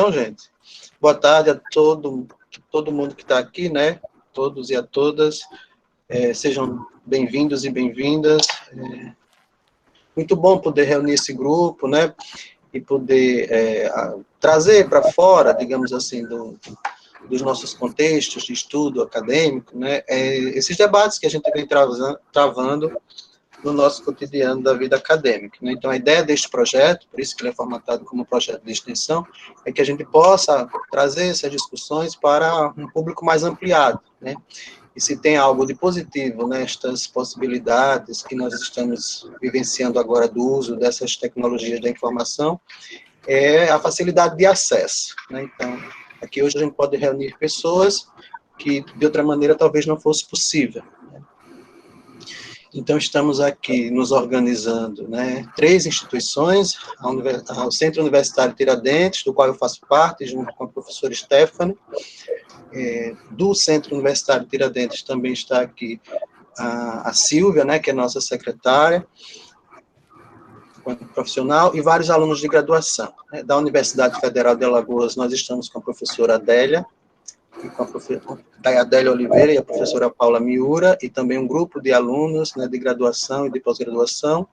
Então, gente, boa tarde a todo mundo que está aqui, né? Todos e a todas. Sejam bem-vindos e bem-vindas. Muito bom poder reunir esse grupo, né? E poder trazer para fora, digamos assim, dos nossos contextos de estudo acadêmico, né? Esses debates que a gente vem travando no nosso cotidiano da vida acadêmica, né? Então, a ideia deste projeto, por isso que ele é formatado como projeto de extensão, é que a gente possa trazer essas discussões para um público mais ampliado, né? E se tem algo de positivo nestas possibilidades que nós estamos vivenciando agora do uso dessas tecnologias da informação, é a facilidade de acesso, né? Então, aqui hoje a gente pode reunir pessoas que, de outra maneira, talvez não fosse possível. Então, estamos aqui nos organizando, né, 3 instituições, o Centro Universitário Tiradentes, do qual eu faço parte, junto com a professora Stephanie. Do Centro Universitário Tiradentes também está aqui a Silvia, né, que é nossa secretária, profissional, e vários alunos de graduação. Da Universidade Federal de Alagoas, nós estamos com a professora Adélia, com a Adélia Oliveira e a professora Paula Miura, e também um grupo de alunos, né, de graduação e de pós-graduação.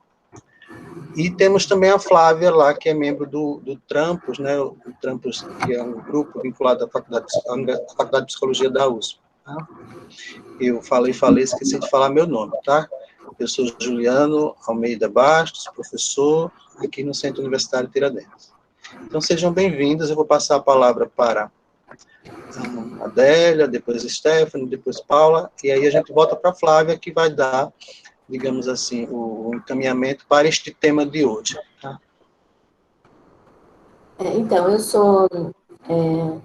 E temos também a Flávia lá, que é membro do Trampos, né, o Trampos, que é um grupo vinculado à Faculdade de Psicologia da USP. Tá? Eu falei, esqueci de falar meu nome, tá? Eu sou Juliano Almeida Bastos, professor aqui no Centro Universitário Tiradentes. Então, sejam bem-vindos, eu vou passar a palavra para a Adélia, depois a Stephanie, depois Paula, e aí a gente volta para a Flávia, que vai dar, digamos assim, o encaminhamento para este tema de hoje. Tá? Então,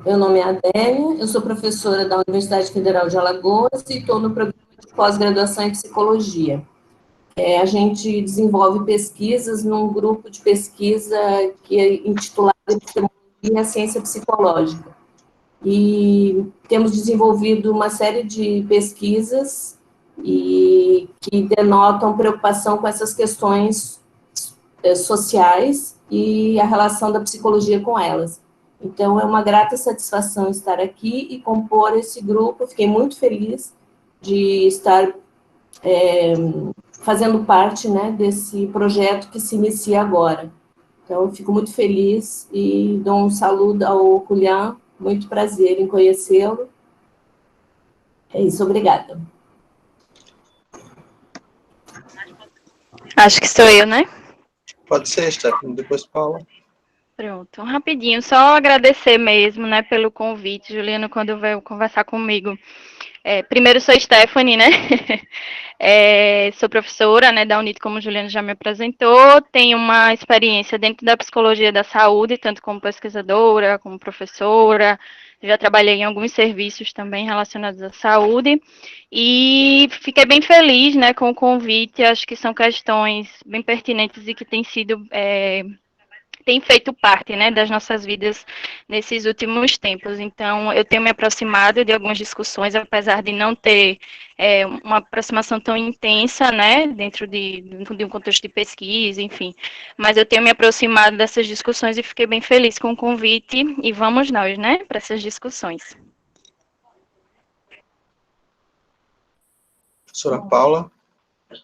meu nome é Adélia, eu sou professora da Universidade Federal de Alagoas e estou no programa de pós-graduação em psicologia. A gente desenvolve pesquisas num grupo de pesquisa que é intitulado Epistemologia e a Ciência Psicológica. E temos desenvolvido uma série de pesquisas que denotam preocupação com essas questões sociais e a relação da psicologia com elas. Então, é uma grata satisfação estar aqui e compor esse grupo. Eu fiquei muito feliz de estar fazendo parte, né, desse projeto que se inicia agora. Então, eu fico muito feliz e dou um saludo ao Julián, muito prazer em conhecê-lo. É isso, obrigada. Acho que sou eu, né? Pode ser, Stephanie, depois Paula. Pronto, rapidinho, só agradecer mesmo, né, pelo convite, Juliano, quando veio conversar comigo. Primeiro, sou Stephanie, né? Sou professora, né, da UNIT, como o Juliano já me apresentou. Tenho uma experiência dentro da psicologia da saúde, tanto como pesquisadora, como professora. Já trabalhei em alguns serviços também relacionados à saúde. E fiquei bem feliz, né, com o convite. Acho que são questões bem pertinentes e que têm sido... tem feito parte, né, das nossas vidas nesses últimos tempos. Então, eu tenho me aproximado de algumas discussões, apesar de não ter uma aproximação tão intensa, né, dentro de um contexto de pesquisa, enfim. Mas eu tenho me aproximado dessas discussões e fiquei bem feliz com o convite, e vamos nós, né, para essas discussões. Professora Paula.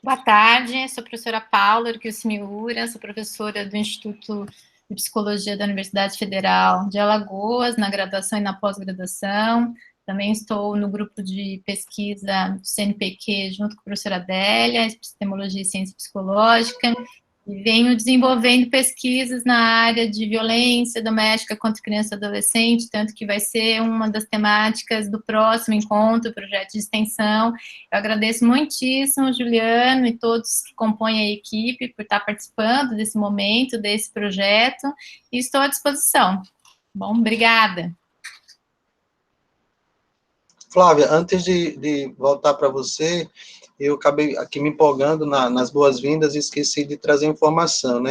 Boa tarde, sou a professora Paula Urquius Miura, sou professora do Instituto de Psicologia da Universidade Federal de Alagoas, na graduação e na pós-graduação. Também estou no grupo de pesquisa do CNPq, junto com a professora Adélia, Epistemologia e Ciência Psicológica, e venho desenvolvendo pesquisas na área de violência doméstica contra criança e adolescente, tanto que vai ser uma das temáticas do próximo encontro, projeto de extensão. Eu agradeço muitíssimo, Juliano, e todos que compõem a equipe por estar participando desse momento, desse projeto, e estou à disposição. Bom, obrigada. Flávia, antes de voltar para você, eu acabei aqui me empolgando nas boas-vindas e esqueci de trazer informação, né?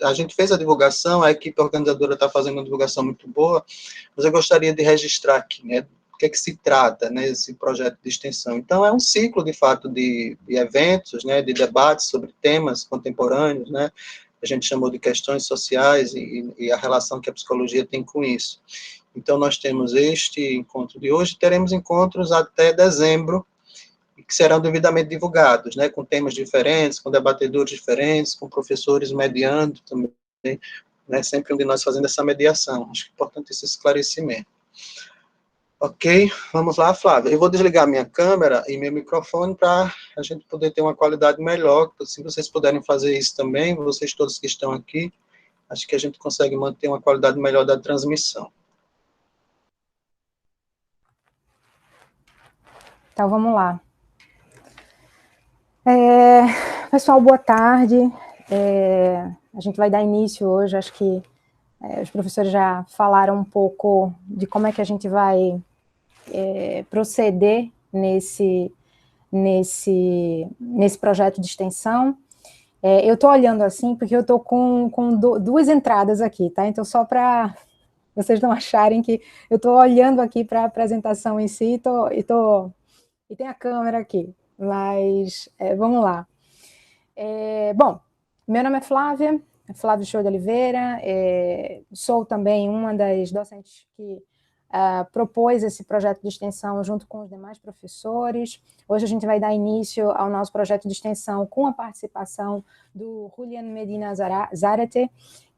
A gente fez a divulgação, a equipe organizadora está fazendo uma divulgação muito boa, mas eu gostaria de registrar aqui, né? O que é que se trata, né, esse projeto de extensão. Então, é um ciclo, de fato, de eventos, né, de debates sobre temas contemporâneos, né, a gente chamou de questões sociais e a relação que a psicologia tem com isso. Então, nós temos este encontro de hoje, teremos encontros até dezembro, que serão devidamente divulgados, né, com temas diferentes, com debatedores diferentes, com professores mediando também, né, sempre um de nós fazendo essa mediação. Acho que é importante esse esclarecimento. Ok, vamos lá, Flávia. Eu vou desligar minha câmera e meu microfone para a gente poder ter uma qualidade melhor. Se vocês puderem fazer isso também, vocês todos que estão aqui, acho que a gente consegue manter uma qualidade melhor da transmissão. Então, vamos lá. Pessoal, boa tarde. A gente vai dar início hoje, acho que os professores já falaram um pouco de como é que a gente vai proceder nesse projeto de extensão. Eu estou olhando assim porque eu estou com duas entradas aqui, tá? Então, só para vocês não acharem que eu estou olhando aqui para a apresentação em si e tem a câmera aqui, mas vamos lá. Bom, meu nome é Flávia Show de Oliveira, sou também uma das docentes que propôs esse projeto de extensão junto com os demais professores. Hoje a gente vai dar início ao nosso projeto de extensão com a participação do Julian Medina Zárate,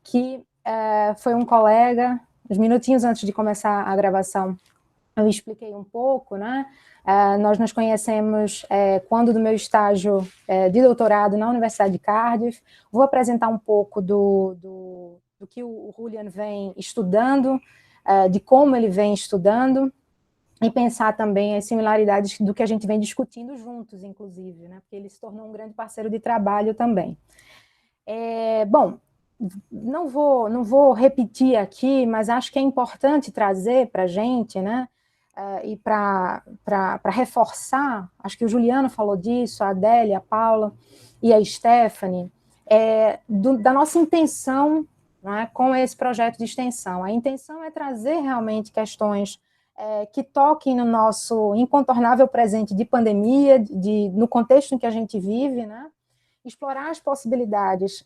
que foi um colega. Uns minutinhos antes de começar a gravação, eu expliquei um pouco, né? Nós nos conhecemos quando do meu estágio de doutorado na Universidade de Cardiff. Vou apresentar um pouco do que o Julian vem estudando, de como ele vem estudando, e pensar também as similaridades do que a gente vem discutindo juntos, inclusive, né? Porque ele se tornou um grande parceiro de trabalho também. Bom, não vou repetir aqui, mas acho que é importante trazer para a gente, né? E para reforçar, acho que o Juliano falou disso, a Adélia, a Paula e a Stephanie, da nossa intenção, né, com esse projeto de extensão. A intenção é trazer realmente questões que toquem no nosso incontornável presente de pandemia, no contexto em que a gente vive, né? Explorar as possibilidades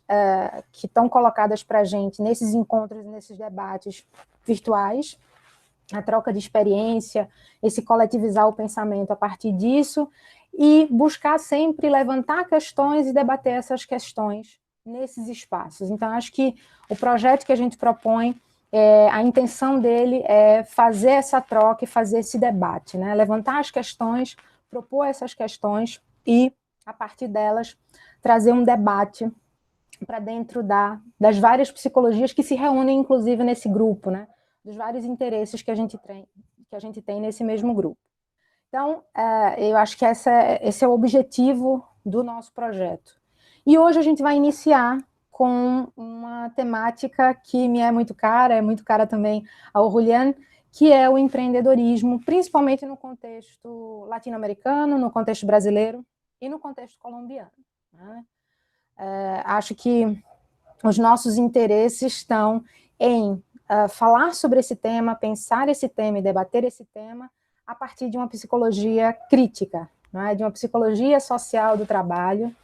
que estão colocadas para a gente nesses encontros, nesses debates virtuais, a troca de experiência, esse coletivizar o pensamento a partir disso, e buscar sempre levantar questões e debater essas questões nesses espaços. Então, acho que o projeto que a gente propõe, a intenção dele é fazer essa troca e fazer esse debate, né? Levantar as questões, propor essas questões e, a partir delas, trazer um debate para dentro das várias psicologias que se reúnem, inclusive, nesse grupo, né? Dos vários interesses que a gente tem nesse mesmo grupo. Então, eu acho que esse é o objetivo do nosso projeto. E hoje a gente vai iniciar com uma temática que me é muito cara também ao Julian, que é o empreendedorismo, principalmente no contexto latino-americano, no contexto brasileiro e no contexto colombiano, né? Acho que os nossos interesses estão em falar sobre esse tema, pensar esse tema e debater esse tema a partir de uma psicologia crítica, né, de uma psicologia social do trabalho,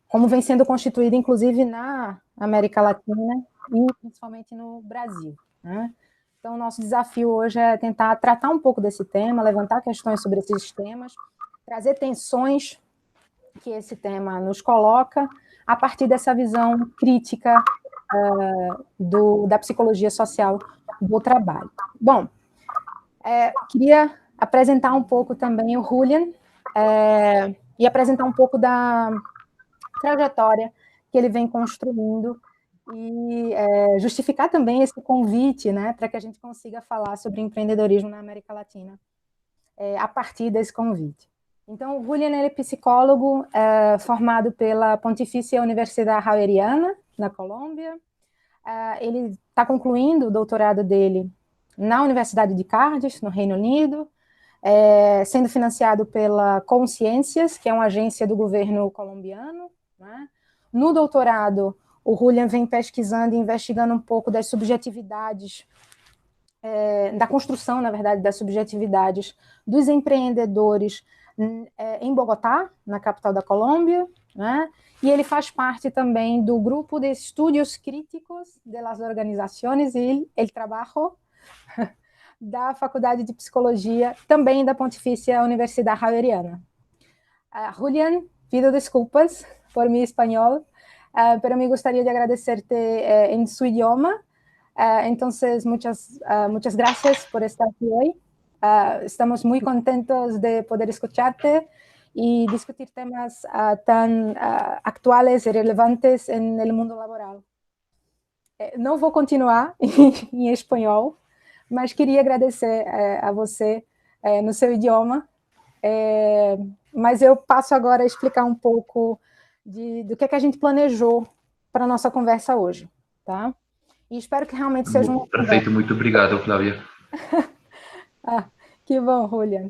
como vem sendo constituída, inclusive, na América Latina e principalmente no Brasil, né? Então, o nosso desafio hoje é tentar tratar um pouco desse tema, levantar questões sobre esses temas, trazer tensões que esse tema nos coloca a partir dessa visão crítica da psicologia social do trabalho. Bom, queria apresentar um pouco também o Julian e apresentar um pouco da trajetória que ele vem construindo e justificar também esse convite, né, para que a gente consiga falar sobre empreendedorismo na América Latina a partir desse convite. Então, o Julian é psicólogo formado pela Pontifícia Universidade Javeriana, na Colômbia. Ele está concluindo o doutorado dele na Universidade de Cardiff, no Reino Unido, sendo financiado pela Consciências, que é uma agência do governo colombiano, né? No doutorado, o Julian vem pesquisando e investigando um pouco das subjetividades, da construção, na verdade, das subjetividades dos empreendedores em Bogotá, na capital da Colômbia, né? E ele faz parte também do grupo de estudos críticos das organizações e el trabalho da Faculdade de Psicologia, também da Pontifícia Universidade Javeriana. Julián, pido desculpas por mi espanhol, pero me gustaría de agradecerte en su idioma. Entonces, muchas gracias por estar aquí hoy. Estamos muy contentos de poder escucharte y discutir temas tan actuales y relevantes en el mundo laboral. Não vou continuar em espanhol, mas queria agradecer a você no seu idioma, mas eu passo agora a explicar um pouco do que é que a gente planejou para a nossa conversa hoje, tá? E espero que realmente seja uma Perfeito, conversa. muito obrigado, Flávia. Que bom, Julián,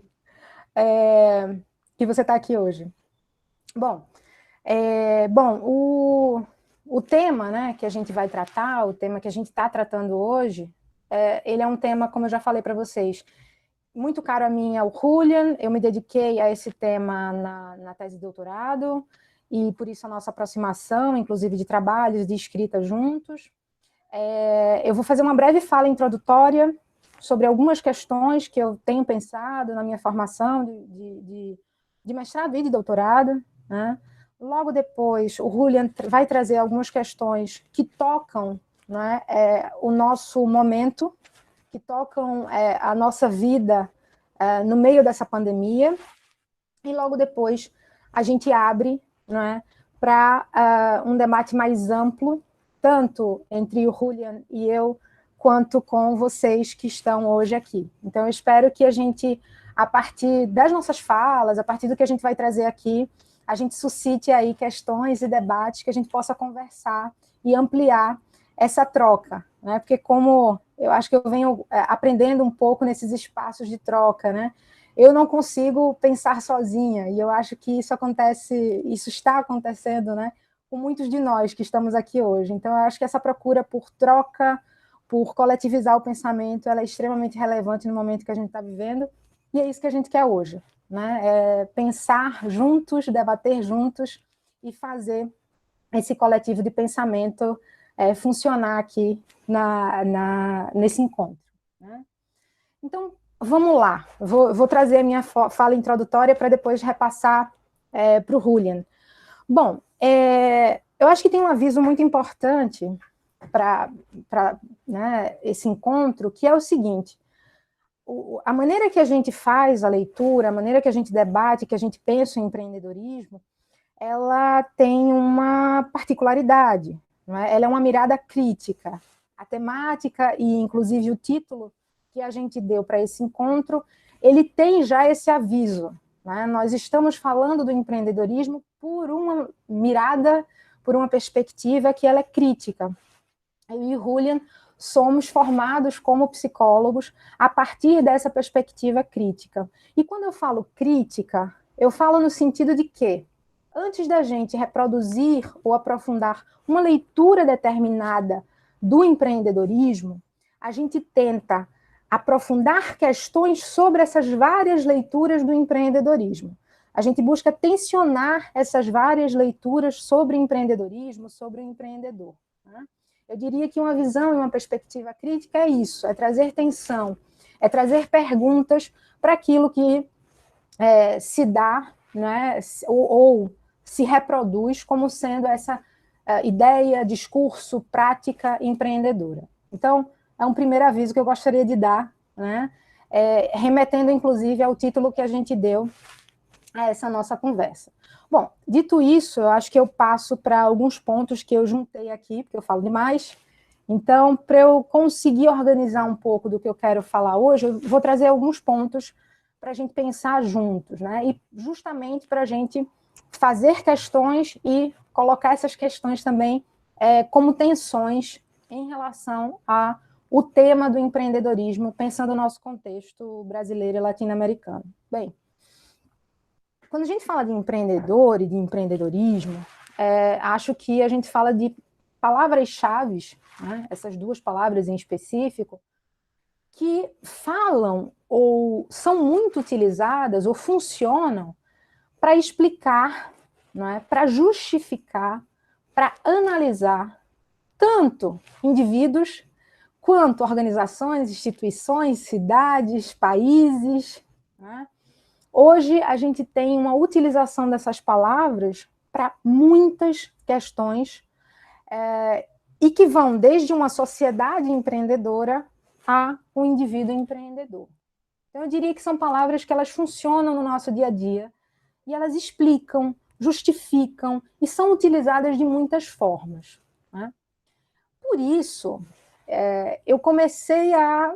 que você está aqui hoje. Bom, o tema, né, que a gente vai tratar, o tema que a gente está tratando hoje, ele é um tema, como eu já falei para vocês, muito caro a mim, ao Julián. Eu me dediquei a esse tema na tese de doutorado, e por isso a nossa aproximação, inclusive de trabalhos, de escrita juntos. Eu vou fazer uma breve fala introdutória sobre algumas questões que eu tenho pensado na minha formação de mestrado e de doutorado, né? Logo depois, o Julián vai trazer algumas questões que tocam, né, o nosso momento, que tocam a nossa vida no meio dessa pandemia, e logo depois a gente abre, né, para um debate mais amplo, tanto entre o Julián e eu, quanto com vocês que estão hoje aqui. Então, eu espero que a gente, a partir das nossas falas, a partir do que a gente vai trazer aqui, a gente suscite aí questões e debates que a gente possa conversar e ampliar essa troca, né? Porque como eu acho que eu venho aprendendo um pouco nesses espaços de troca, né? Eu não consigo pensar sozinha, e eu acho que isso está acontecendo, né, com muitos de nós que estamos aqui hoje. Então, eu acho que essa procura por troca, por coletivizar o pensamento, ela é extremamente relevante no momento que a gente está vivendo, e é isso que a gente quer hoje, né? Pensar juntos, debater juntos e fazer esse coletivo de pensamento funcionar aqui nesse encontro, né? Então, vamos lá. Vou trazer a minha fala introdutória para depois repassar para o Julián. Bom, eu acho que tem um aviso muito importante para né, esse encontro, que é o seguinte: a maneira que a gente faz a leitura, a maneira que a gente debate, que a gente pensa em empreendedorismo, ela tem uma particularidade, não é? Ela é uma mirada crítica. A temática e, inclusive, o título que a gente deu para esse encontro, ele tem já esse aviso, né? Nós estamos falando do empreendedorismo por uma mirada, por uma perspectiva que ela é crítica. Eu e o Julián somos formados como psicólogos a partir dessa perspectiva crítica. E quando eu falo crítica, eu falo no sentido de que, antes da gente reproduzir ou aprofundar uma leitura determinada do empreendedorismo, a gente tenta aprofundar questões sobre essas várias leituras do empreendedorismo. A gente busca tensionar essas várias leituras sobre empreendedorismo, sobre o empreendedor, né? Eu diria que uma visão e uma perspectiva crítica é isso, é trazer tensão, é trazer perguntas para aquilo que se dá, né, ou se reproduz como sendo essa ideia, discurso, prática empreendedora. Então, é um primeiro aviso que eu gostaria de dar, né, remetendo, inclusive, ao título que a gente deu a essa nossa conversa. Bom, dito isso, eu acho que eu passo para alguns pontos que eu juntei aqui, porque eu falo demais. Então, para eu conseguir organizar um pouco do que eu quero falar hoje, eu vou trazer alguns pontos para a gente pensar juntos, né? E justamente para a gente fazer questões e colocar essas questões também como tensões em relação ao tema do empreendedorismo, pensando no nosso contexto brasileiro e latino-americano. Bem, quando a gente fala de empreendedor e de empreendedorismo, acho que a gente fala de palavras-chave, né, essas duas palavras em específico, que falam ou são muito utilizadas ou funcionam para explicar, não é, para justificar, para analisar tanto indivíduos quanto organizações, instituições, cidades, países, né? Hoje a gente tem uma utilização dessas palavras para muitas questões e que vão desde uma sociedade empreendedora a um indivíduo empreendedor. Então, eu diria que são palavras que elas funcionam no nosso dia a dia e elas explicam, justificam e são utilizadas de muitas formas, né? Por isso, eu comecei a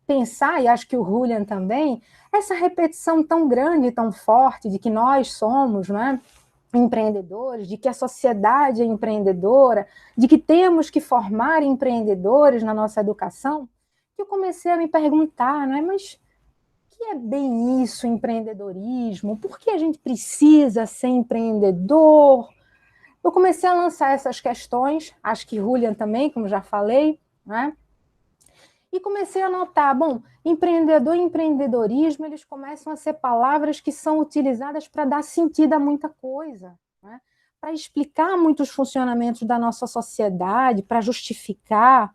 pensar, e acho que o Julian também, essa repetição tão grande, tão forte de que nós somos, né, empreendedores, de que a sociedade é empreendedora, de que temos que formar empreendedores na nossa educação, que eu comecei a me perguntar, né, mas o que é bem isso, empreendedorismo? Por que a gente precisa ser empreendedor? Eu comecei a lançar essas questões, acho que Julian também, como já falei, né? E comecei a notar, bom, empreendedor e empreendedorismo, eles começam a ser palavras que são utilizadas para dar sentido a muita coisa, né? Para explicar muitos funcionamentos da nossa sociedade, para justificar,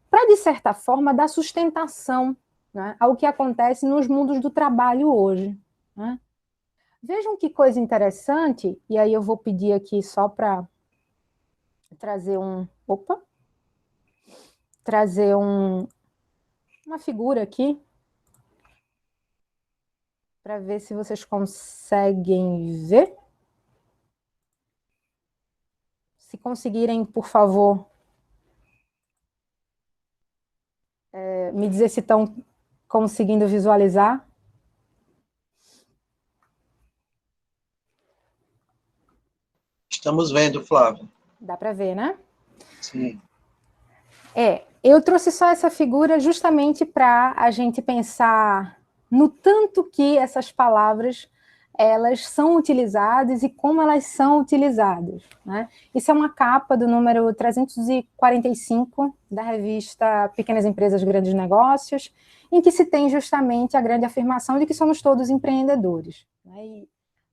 para, de certa forma, dar sustentação, né, ao que acontece nos mundos do trabalho hoje, né? Vejam que coisa interessante, e aí eu vou pedir aqui só para trazer uma figura aqui, para ver se vocês conseguem ver. Se conseguirem, por favor, me dizer se estão conseguindo visualizar. Estamos vendo, Flávia. Dá para ver, né? Sim. Eu trouxe só essa figura justamente para a gente pensar no tanto que essas palavras elas são utilizadas e como elas são utilizadas, né? Isso é uma capa do número 345 da revista Pequenas Empresas, Grandes Negócios, em que se tem justamente a grande afirmação de que somos todos empreendedores, né? E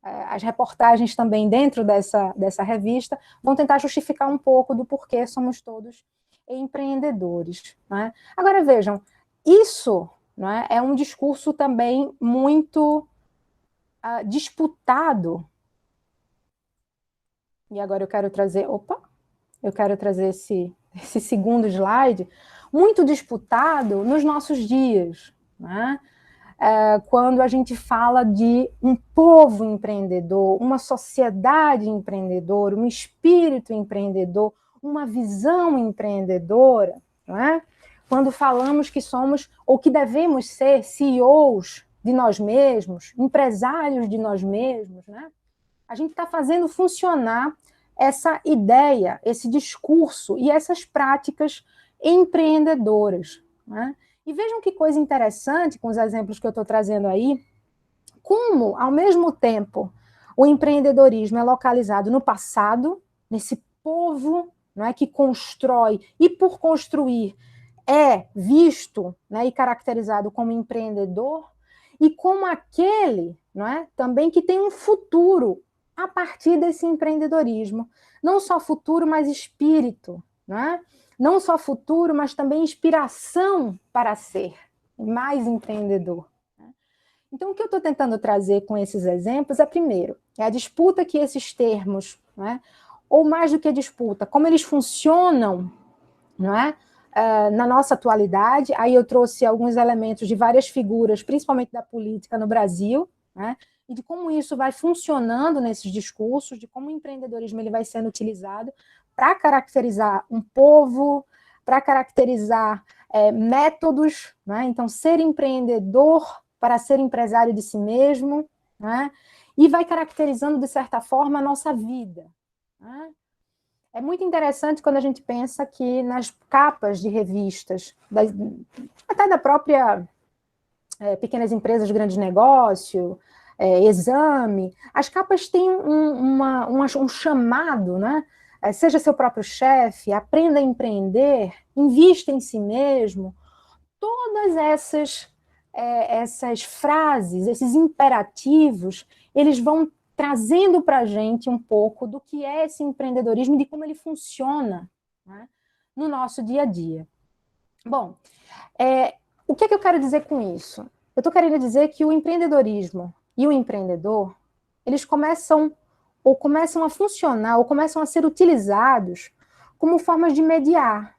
as reportagens também dentro dessa revista vão tentar justificar um pouco do porquê somos todos empreendedores, né? Agora vejam, isso, né, é um discurso também muito disputado, e agora eu quero trazer esse segundo slide, muito disputado nos nossos dias, né? Quando a gente fala de um povo empreendedor, uma sociedade empreendedora, um espírito empreendedor, uma visão empreendedora, não é? Quando falamos que somos ou que devemos ser CEOs de nós mesmos, empresários de nós mesmos, né? A gente está fazendo funcionar essa ideia, esse discurso e essas práticas empreendedoras, né? E vejam que coisa interessante com os exemplos que eu estou trazendo aí, como, ao mesmo tempo, o empreendedorismo é localizado no passado, nesse povo, não é, que constrói e, por construir, é visto, né, e caracterizado como empreendedor, e como aquele, não é, também que tem um futuro a partir desse empreendedorismo. Não só futuro, mas espírito, não é? Não só futuro, mas também inspiração para ser mais empreendedor. Então, o que eu estou tentando trazer com esses exemplos é, primeiro, a disputa que esses termos, não é? Ou mais do que a disputa, como eles funcionam, não é? Na nossa atualidade. Aí eu trouxe alguns elementos de várias figuras, principalmente da política no Brasil, né? E de como isso vai funcionando nesses discursos, de como o empreendedorismo ele vai sendo utilizado para caracterizar um povo, para caracterizar métodos, né? Então, ser empreendedor para ser empresário de si mesmo, né? E vai caracterizando, de certa forma, a nossa vida, né? É muito interessante quando a gente pensa que nas capas de revistas, até da própria Pequenas Empresas, Grandes Negócios, Exame, as capas têm um chamado, né? Seja seu próprio chefe, aprenda a empreender, invista em si mesmo. Todas essas frases, esses imperativos, eles vão trazendo para a gente um pouco do que é esse empreendedorismo e de como ele funciona, né, no nosso dia a dia. Bom, o que é que eu quero dizer com isso? Eu estou querendo dizer que o empreendedorismo e o empreendedor, eles começam a funcionar, ou começam a ser utilizados como formas de mediar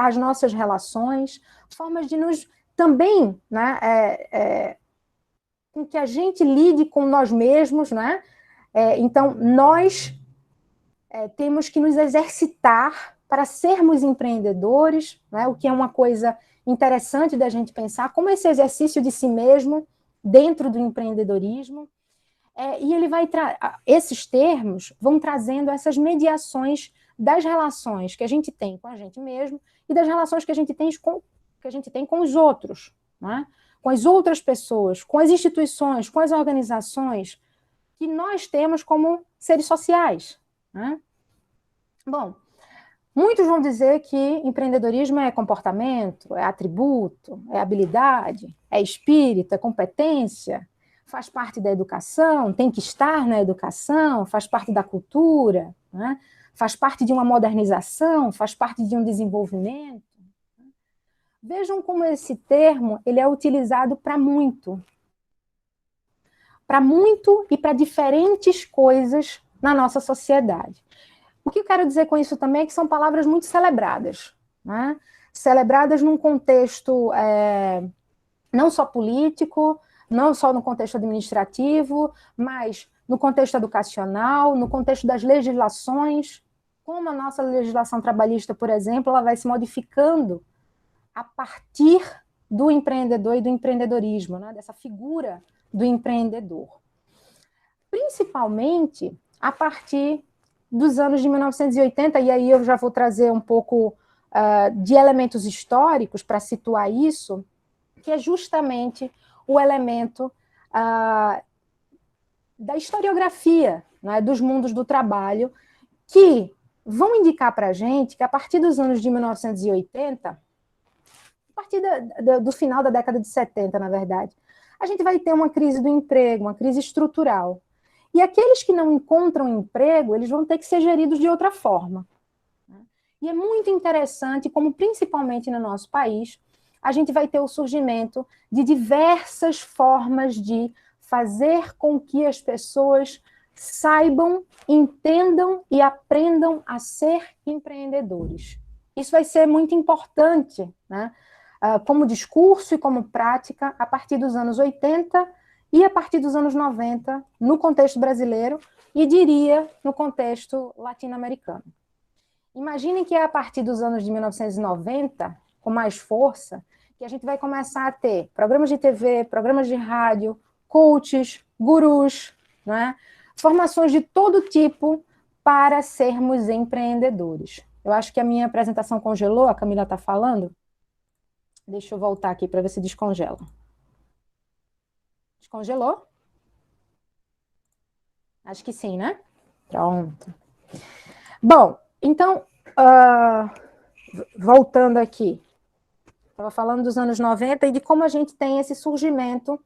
as nossas relações, formas de nos também, né, com que a gente lide com nós mesmos, né? Então, nós temos que nos exercitar para sermos empreendedores, né? O que é uma coisa interessante da gente pensar, como esse exercício de si mesmo dentro do empreendedorismo. E esses termos vão trazendo essas mediações das relações que a gente tem com a gente mesmo e das relações que a gente tem com os outros, né? Com as outras pessoas, com as instituições, com as organizações que nós temos como seres sociais, né? Bom, muitos vão dizer que empreendedorismo é comportamento, é atributo, é habilidade, é espírito, é competência, faz parte da educação, tem que estar na educação, faz parte da cultura, né? Faz parte de uma modernização, faz parte de um desenvolvimento. Vejam como esse termo ele é utilizado para muito e para diferentes coisas na nossa sociedade. O que eu quero dizer com isso também é que são palavras muito celebradas, né? Celebradas num contexto não só político, não só no contexto administrativo, mas no contexto educacional, no contexto das legislações, como a nossa legislação trabalhista, por exemplo, ela vai se modificando a partir do empreendedor e do empreendedorismo, né? Dessa figura do empreendedor. Principalmente a partir dos anos de 1980, e aí eu já vou trazer um pouco de elementos históricos para situar isso, que é justamente o elemento da historiografia, né, dos mundos do trabalho, que vão indicar para a gente que a partir dos anos de 1980, a partir do final da década de 70, na verdade, a gente vai ter uma crise do emprego, uma crise estrutural. E aqueles que não encontram emprego, eles vão ter que ser geridos de outra forma. E é muito interessante como, principalmente no nosso país, a gente vai ter o surgimento de diversas formas de fazer com que as pessoas saibam, entendam e aprendam a ser empreendedores. Isso vai ser muito importante, né? Como discurso e como prática, a partir dos anos 80 e a partir dos anos 90, no contexto brasileiro e, diria, no contexto latino-americano. Imaginem que é a partir dos anos de 1990, com mais força, que a gente vai começar a ter programas de TV, programas de rádio, coaches, gurus, né? Formações de todo tipo para sermos empreendedores. Eu acho que a minha apresentação congelou, a Camila está falando. Deixa eu voltar aqui para ver se descongela. Descongelou? Acho que sim, né? Pronto. Bom, então, voltando aqui. Estava falando dos anos 90 e de como a gente tem esse surgimento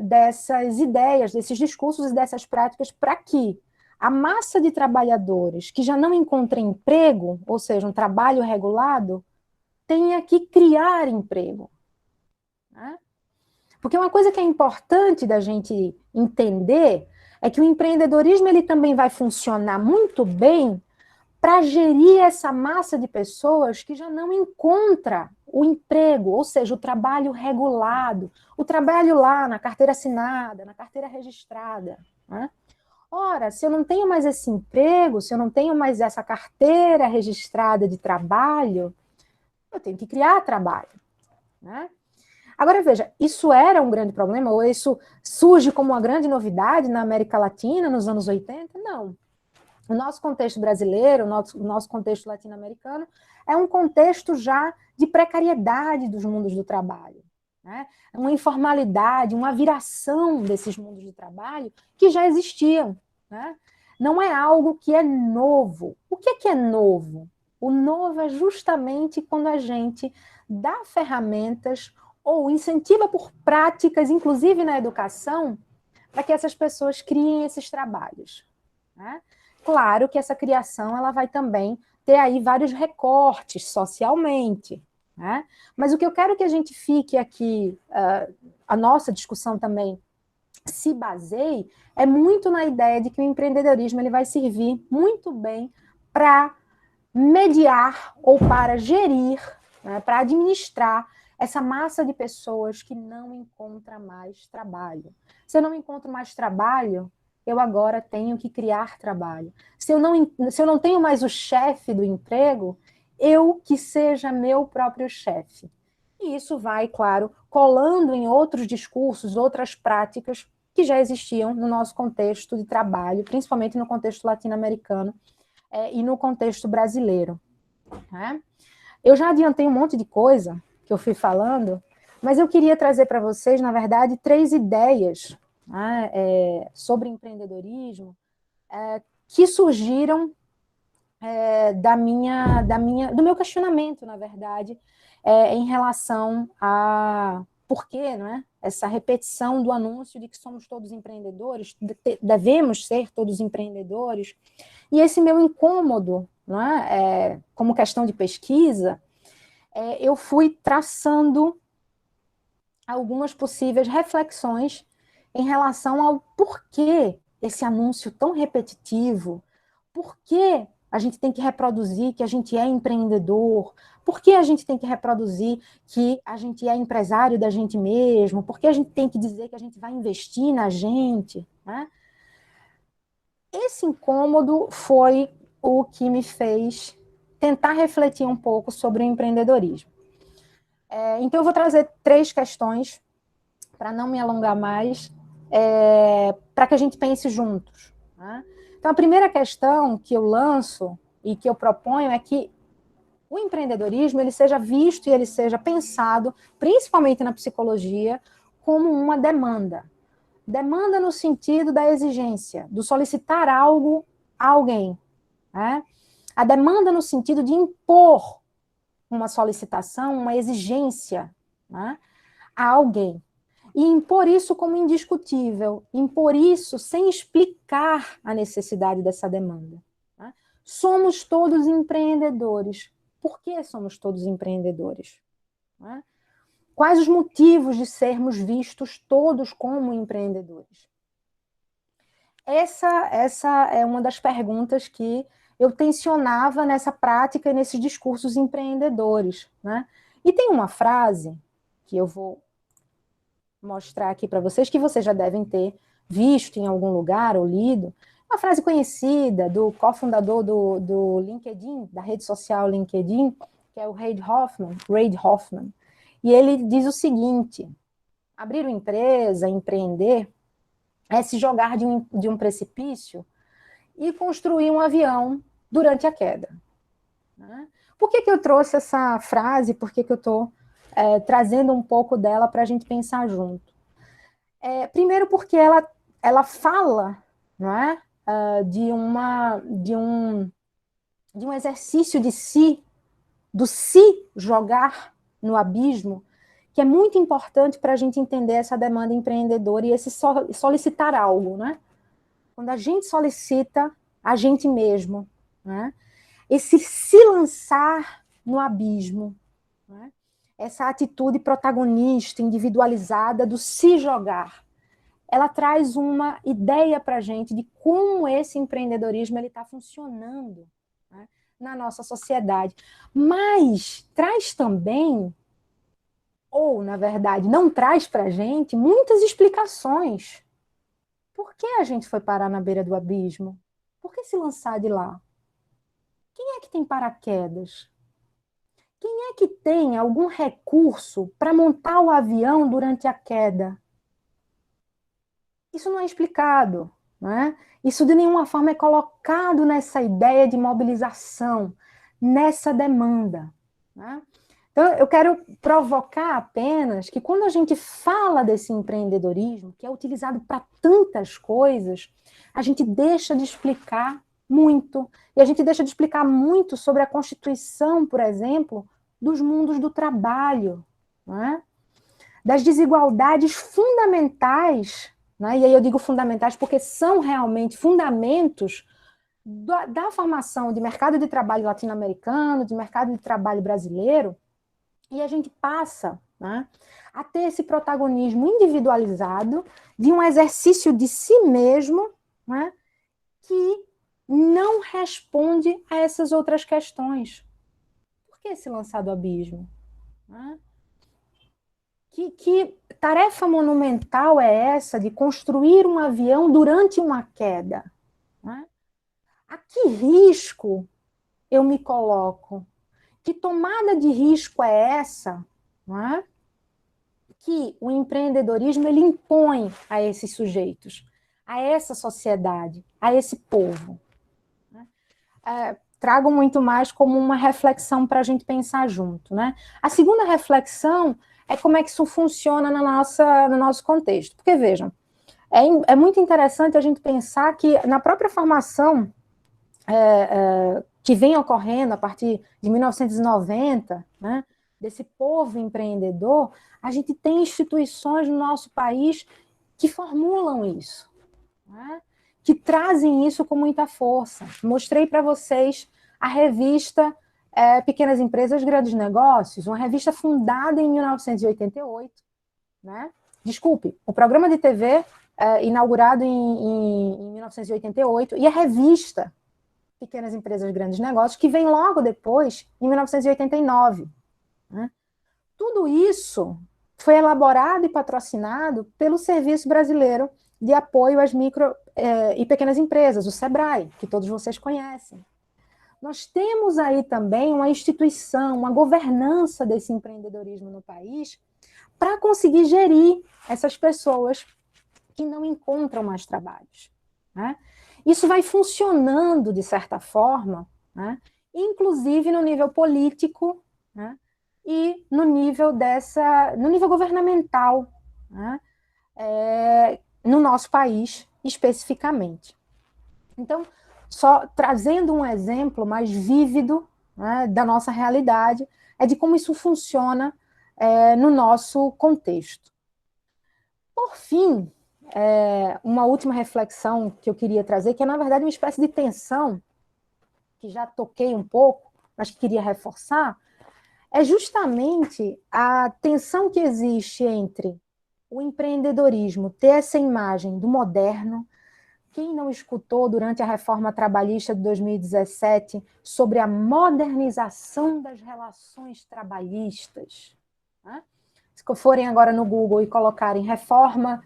dessas ideias, desses discursos e dessas práticas para que a massa de trabalhadores que já não encontra emprego, ou seja, um trabalho regulado, tenha que criar emprego, né? Porque uma coisa que é importante da gente entender é que o empreendedorismo ele também vai funcionar muito bem para gerir essa massa de pessoas que já não encontra o emprego, ou seja, o trabalho regulado, o trabalho lá na carteira assinada, na carteira registrada, né? Ora, se eu não tenho mais esse emprego, se eu não tenho mais essa carteira registrada de trabalho, eu tenho que criar trabalho, né? Agora, veja, isso era um grande problema, ou isso surge como uma grande novidade na América Latina, nos anos 80? Não. O nosso contexto brasileiro, o nosso contexto latino-americano, é um contexto já de precariedade dos mundos do trabalho, né? Uma informalidade, uma viração desses mundos do trabalho que já existiam, né? Não é algo que é novo. O que é novo? O novo é justamente quando a gente dá ferramentas ou incentiva por práticas, inclusive na educação, para que essas pessoas criem esses trabalhos, né? Claro que essa criação ela vai também ter aí vários recortes socialmente, né? Mas o que eu quero que a gente fique aqui, a nossa discussão também se baseie, é muito na ideia de que o empreendedorismo ele vai servir muito bem para mediar ou para gerir, né, para administrar essa massa de pessoas que não encontra mais trabalho. Se eu não encontro mais trabalho, eu agora tenho que criar trabalho. Se eu não tenho mais o chefe do emprego, eu que seja meu próprio chefe. E isso vai, claro, colando em outros discursos, outras práticas que já existiam no nosso contexto de trabalho, principalmente no contexto latino-americano e no contexto brasileiro, né? Eu já adiantei um monte de coisa que eu fui falando, mas eu queria trazer para vocês, na verdade, 3 ideias, né, sobre empreendedorismo que surgiram do meu questionamento, na verdade, em relação a por que, né, essa repetição do anúncio de que somos todos empreendedores, devemos ser todos empreendedores, e esse meu incômodo, né, como questão de pesquisa, eu fui traçando algumas possíveis reflexões em relação ao porquê esse anúncio tão repetitivo, por que a gente tem que reproduzir que a gente é empreendedor, por que a gente tem que reproduzir que a gente é empresário da gente mesmo, por que a gente tem que dizer que a gente vai investir na gente, né? Esse incômodo foi o que me fez tentar refletir um pouco sobre o empreendedorismo. Então, eu vou trazer 3 questões, para não me alongar mais, para que a gente pense juntos, né? Então, a primeira questão que eu lanço e que eu proponho é que o empreendedorismo ele seja visto e ele seja pensado, principalmente na psicologia, como uma demanda. Demanda no sentido da exigência, do solicitar algo a alguém, né? A demanda no sentido de impor uma solicitação, uma exigência, né, a alguém. E impor isso como indiscutível, impor isso sem explicar a necessidade dessa demanda, né? Somos todos empreendedores. Por que somos todos empreendedores, né? Quais os motivos de sermos vistos todos como empreendedores? Essa é uma das perguntas que eu tensionava nessa prática e nesses discursos empreendedores, né? E tem uma frase que eu vou mostrar aqui para vocês, que vocês já devem ter visto em algum lugar ou lido, uma frase conhecida do cofundador do LinkedIn, da rede social LinkedIn, que é o Reid Hoffman, e ele diz o seguinte: abrir uma empresa, empreender, é se jogar de um precipício e construir um avião durante a queda, né? Por que eu trouxe essa frase? Por que eu estou trazendo um pouco dela para a gente pensar junto? Primeiro porque ela fala, não é, de um exercício do se jogar no abismo, que é muito importante para a gente entender essa demanda empreendedora e esse solicitar algo, né? Quando a gente solicita a gente mesmo, né? Esse se lançar no abismo, né? Essa atitude protagonista, individualizada do se jogar, ela traz uma ideia para a gente de como esse empreendedorismo está funcionando, né, na nossa sociedade. Mas traz também, ou na verdade não traz para a gente, muitas explicações. Por que a gente foi parar na beira do abismo? Por que se lançar de lá? Quem é que tem paraquedas? Quem é que tem algum recurso para montar o avião durante a queda? Isso não é explicado, né? Isso de nenhuma forma é colocado nessa ideia de mobilização, nessa demanda, né? Então, eu quero provocar apenas que quando a gente fala desse empreendedorismo, que é utilizado para tantas coisas, a gente deixa de explicar muito. E a gente deixa de explicar muito sobre a constituição, por exemplo, dos mundos do trabalho, né? Das desigualdades fundamentais né? E aí eu digo fundamentais porque são realmente fundamentos da formação de mercado de trabalho latino-americano, de mercado de trabalho brasileiro, e a gente passa, né, a ter esse protagonismo individualizado de um exercício de si mesmo, né, que não responde a essas outras questões. Por que esse lançado abismo? Né? Que tarefa monumental é essa de construir um avião durante uma queda? Né? A que risco eu me coloco? Que tomada de risco é essa, não é? Que o empreendedorismo ele impõe a esses sujeitos, a essa sociedade, a esse povo? Trago muito mais como uma reflexão para a gente pensar junto, né? A segunda reflexão é como é que isso funciona no nosso contexto. Porque, vejam, é muito interessante a gente pensar que na própria formação que vem ocorrendo a partir de 1990, né, desse povo empreendedor, a gente tem instituições no nosso país que formulam isso, né, que trazem isso com muita força. Mostrei para vocês a revista Pequenas Empresas, Grandes Negócios, uma revista fundada em 1988, né? Desculpe, o programa de TV inaugurado em 1988, e a revista Pequenas Empresas, Grandes Negócios, que vem logo depois, em 1989. Né? Tudo isso foi elaborado e patrocinado pelo Serviço Brasileiro de Apoio às Micro e Pequenas Empresas, o SEBRAE, que todos vocês conhecem. Nós temos aí também uma instituição, uma governança desse empreendedorismo no país para conseguir gerir essas pessoas que não encontram mais trabalhos. Né? Isso vai funcionando, de certa forma, né? Inclusive no nível político, né? E no nível governamental, né? No nosso país, especificamente. Então, só trazendo um exemplo mais vívido, né, da nossa realidade, é de como isso funciona no nosso contexto. Por fim, uma última reflexão que eu queria trazer, que é, na verdade, uma espécie de tensão, que já toquei um pouco, mas que queria reforçar, é justamente a tensão que existe entre o empreendedorismo ter essa imagem do moderno. Quem não escutou durante a reforma trabalhista de 2017 sobre a modernização das relações trabalhistas? Né? Se forem agora no Google e colocarem reforma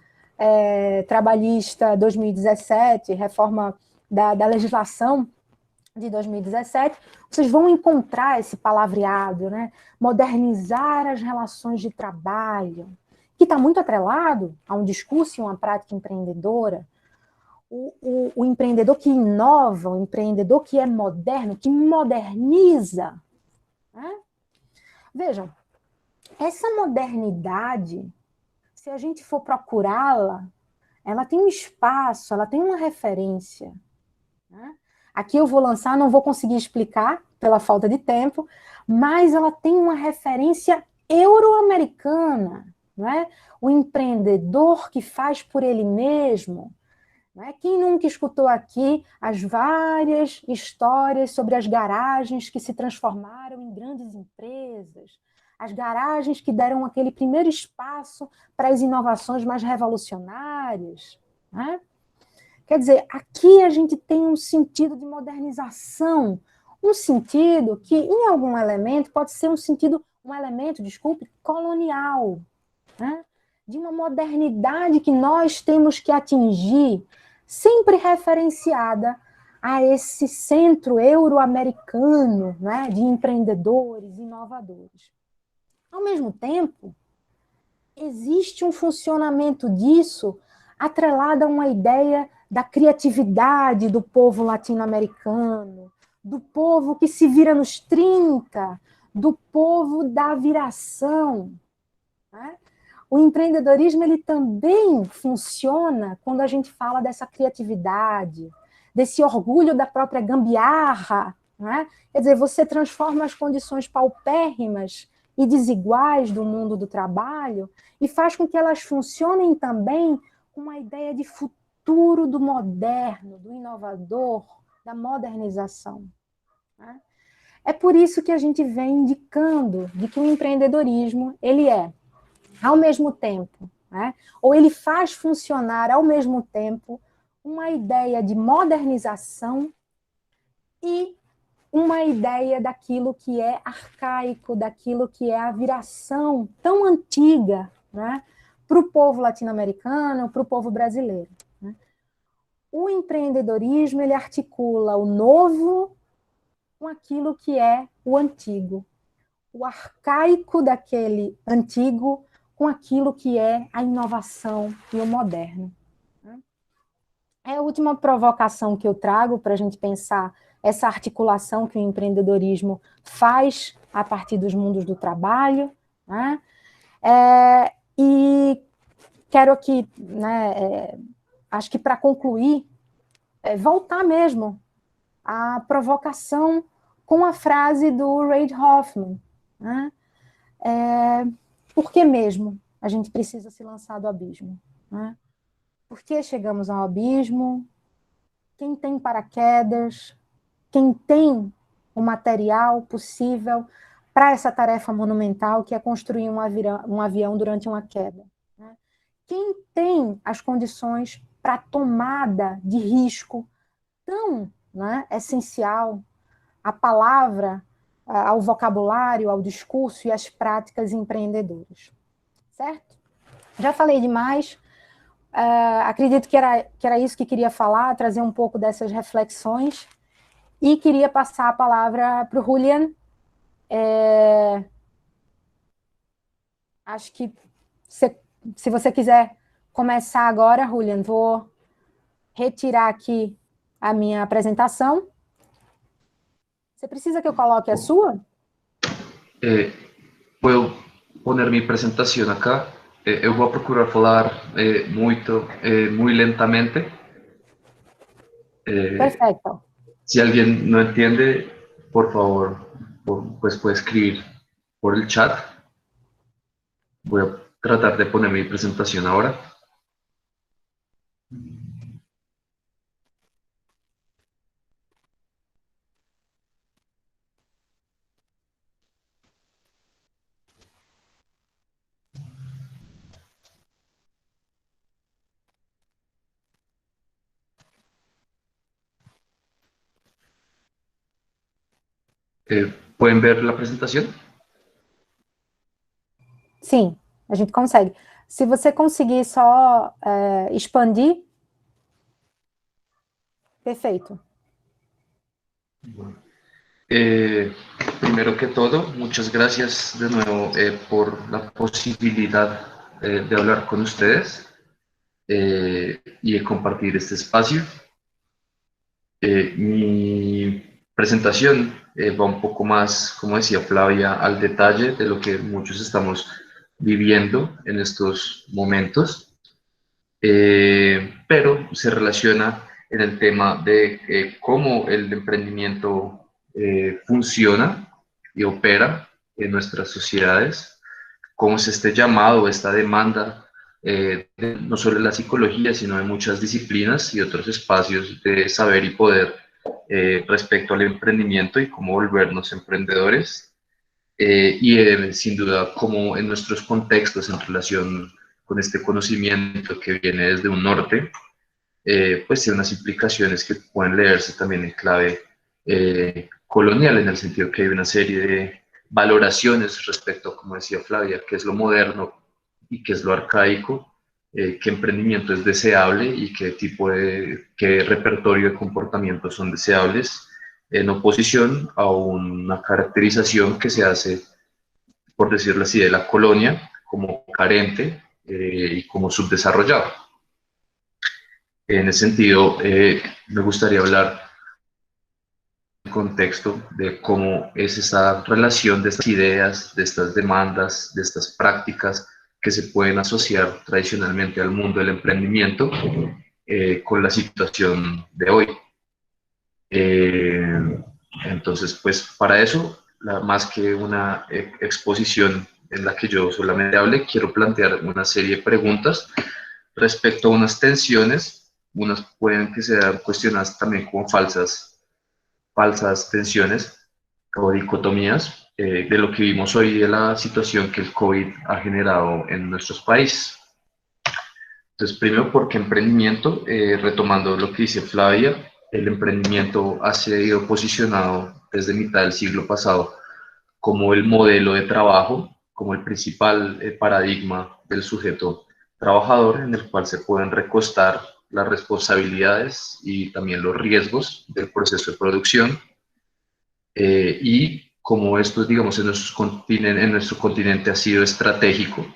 trabalhista 2017, reforma da legislação de 2017, vocês vão encontrar esse palavreado, né? Modernizar as relações de trabalho, que está muito atrelado a um discurso e uma prática empreendedora. O empreendedor que inova, o empreendedor que é moderno, que moderniza. Né? Vejam, essa modernidade, se a gente for procurá-la, ela tem um espaço, ela tem uma referência. Né? Aqui eu vou lançar, não vou conseguir explicar pela falta de tempo, mas ela tem uma referência euro-americana. Não é? O empreendedor que faz por ele mesmo. Não é? Quem nunca escutou aqui as várias histórias sobre as garagens que se transformaram em grandes empresas, as garagens que deram aquele primeiro espaço para as inovações mais revolucionárias? Né? Quer dizer, aqui a gente tem um sentido de modernização, um sentido que, em algum elemento, pode ser um elemento, colonial, né? De uma modernidade que nós temos que atingir, sempre referenciada a esse centro euro-americano, né, de empreendedores, inovadores. Ao mesmo tempo, existe um funcionamento disso atrelado a uma ideia da criatividade do povo latino-americano, do povo que se vira nos 30, do povo da viração. Né? O empreendedorismo ele também funciona quando a gente fala dessa criatividade, desse orgulho da própria gambiarra. Né? Quer dizer, você transforma as condições paupérrimas e desiguais do mundo do trabalho e faz com que elas funcionem também uma ideia de futuro do moderno, do inovador, da modernização. Né? É por isso que a gente vem indicando de que o empreendedorismo, ele é, ao mesmo tempo, né, ou ele faz funcionar ao mesmo tempo uma ideia de modernização e uma ideia daquilo que é arcaico, daquilo que é a viração tão antiga, né, para o povo latino-americano, para o povo brasileiro. Né? O empreendedorismo, ele articula o novo com aquilo que é o antigo, o arcaico daquele antigo com aquilo que é a inovação e o moderno. É a última provocação que eu trago para a gente pensar essa articulação que o empreendedorismo faz a partir dos mundos do trabalho, né? E quero aqui, né, acho que para concluir, voltar mesmo à provocação com a frase do Reid Hoffman, né? Por que mesmo a gente precisa se lançar do abismo? Né? Por que chegamos ao abismo? Quem tem paraquedas? Quem tem o material possível para essa tarefa monumental que é construir um avião durante uma queda? Né? Quem tem as condições para a tomada de risco tão, né, essencial à palavra, ao vocabulário, ao discurso e às práticas empreendedoras? Certo? Já falei demais. Acredito que era isso que queria falar, trazer um pouco dessas reflexões. E queria passar a palavra para o Julian. Acho que, se você quiser começar agora, Julian, vou retirar aqui a minha apresentação. Você precisa que eu coloque a sua? Puedo poner mi presentación acá. Eu vou procurar falar muy lentamente. Perfecto. Si alguien no entiende, por favor, pues puede escribir por el chat. Voy a tratar de poner mi presentación ahora. ¿Pueden ver la presentación? Sim, a gente consegue. Se você conseguir só expandir, perfeito. Primero que todo, muchas gracias de nuevo por la posibilidad de hablar con ustedes y de compartir este espacio. Mi presentación va un poco más, como decía Flavia, al detalle de lo que muchos estamos viviendo en estos momentos, pero se relaciona en el tema de cómo el emprendimiento funciona y opera en nuestras sociedades, cómo es este llamado, esta demanda, no solo de la psicología, sino de muchas disciplinas y otros espacios de saber y poder respecto al emprendimiento y cómo volvernos emprendedores. Sin duda, cómo en nuestros contextos en relación con este conocimiento que viene desde un norte, pues tiene unas implicaciones que pueden leerse también en clave colonial, en el sentido que hay una serie de valoraciones respecto, como decía Flavia, qué es lo moderno y qué es lo arcaico, qué emprendimiento es deseable y qué repertorio de comportamientos son deseables, en oposición a una caracterización que se hace, por decirlo así, de la colonia como carente y como subdesarrollado. En ese sentido, me gustaría hablar del contexto de cómo es esa relación de estas ideas, de estas demandas, de estas prácticas que se pueden asociar tradicionalmente al mundo del emprendimiento con la situación de hoy. Entonces, pues para eso, más que una exposición en la que yo solamente hable, quiero plantear una serie de preguntas respecto a unas tensiones, unas pueden que sean cuestionadas también como falsas tensiones o dicotomías de lo que vimos hoy de la situación que el COVID ha generado en nuestros países. Entonces, primero, porque emprendimiento, retomando lo que dice Flavia, el emprendimiento ha sido posicionado desde mitad del siglo pasado como el modelo de trabajo, como el principal paradigma del sujeto trabajador en el cual se pueden recostar las responsabilidades y también los riesgos del proceso de producción. Y como esto, digamos, en nuestro continente ha sido estratégico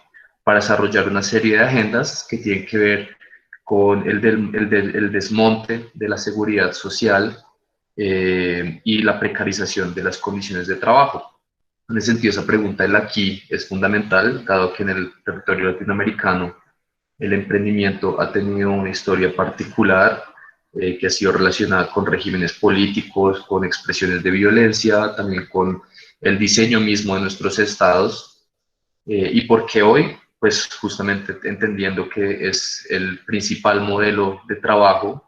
para desarrollar una serie de agendas que tienen que ver con el desmonte de la seguridad social y la precarización de las condiciones de trabajo. En ese sentido, esa pregunta del aquí es fundamental, dado que en el territorio latinoamericano el emprendimiento ha tenido una historia particular que ha sido relacionada con regímenes políticos, con expresiones de violencia, también con el diseño mismo de nuestros estados, y porque hoy, pues justamente entendiendo que es el principal modelo de trabajo,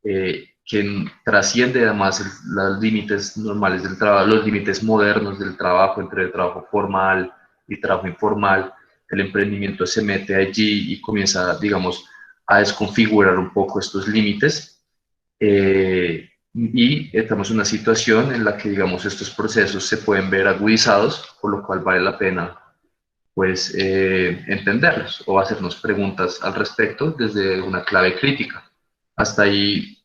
que trasciende además los límites normales del trabajo, los límites modernos del trabajo, entre el trabajo formal y trabajo informal. El emprendimiento se mete allí y comienza, digamos, a desconfigurar un poco estos límites. Y estamos en una situación en la que, digamos, estos procesos se pueden ver agudizados, por lo cual vale la pena, pues, entenderlos o hacernos preguntas al respecto desde una clave crítica. Hasta ahí,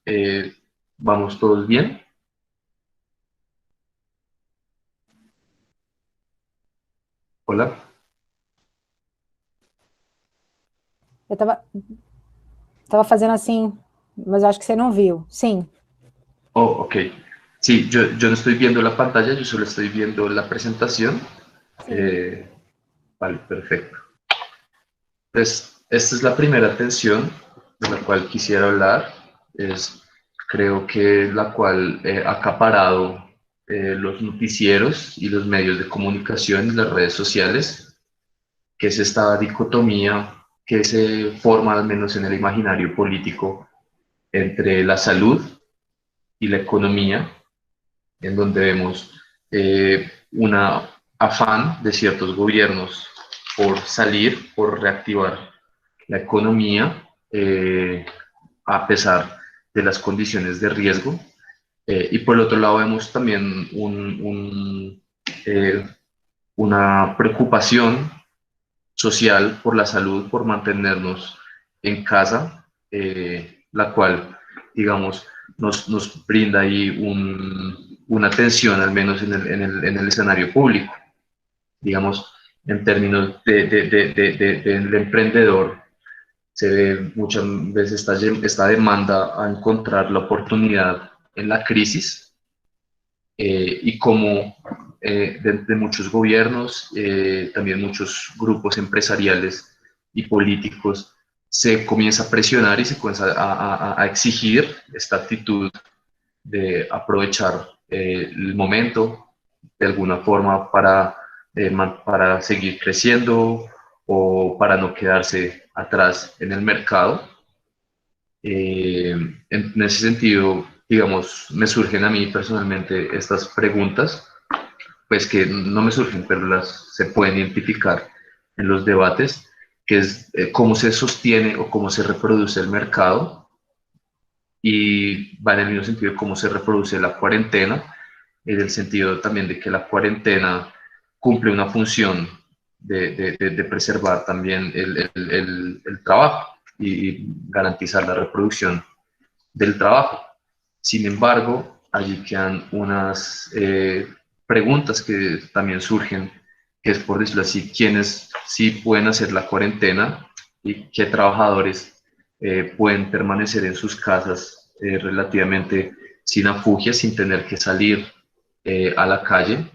¿vamos todos bien? Hola. Eu tava fazendo assim, mas acho que você não viu. Sim. Oh, ok. Sí, yo no estoy viendo la pantalla, yo solo estoy viendo la presentación. Vale, perfecto. Pues esta es la primera tensión de la cual quisiera hablar. Creo que la cual ha acaparado los noticieros y los medios de comunicación y las redes sociales, que es esta dicotomía que se forma, al menos en el imaginario político, entre la salud y la economía, en donde vemos un afán de ciertos gobiernos por salir, por reactivar la economía, a pesar de las condiciones de riesgo. Y por el otro lado vemos también una preocupación social por la salud, por mantenernos en casa, la cual, digamos, nos brinda ahí una atención, al menos en el escenario público. Digamos, en términos del emprendedor, se ve muchas veces esta demanda a encontrar la oportunidad en la crisis, y como de muchos gobiernos, también muchos grupos empresariales y políticos, se comienza a presionar y se comienza a exigir esta actitud de aprovechar el momento de alguna forma para seguir creciendo o para no quedarse atrás en el mercado. En ese sentido, digamos, me surgen a mí personalmente estas preguntas, pues que no me surgen, pero se pueden identificar en los debates, que es cómo se sostiene o cómo se reproduce el mercado, y va en el mismo sentido de cómo se reproduce la cuarentena, en el sentido también de que la cuarentena cumple una función de preservar también el trabajo y garantizar la reproducción del trabajo. Sin embargo, allí quedan unas preguntas que también surgen, que es, por decirlo así, quiénes sí pueden hacer la cuarentena y qué trabajadores pueden permanecer en sus casas relativamente sin afugia, sin tener que salir a la calle,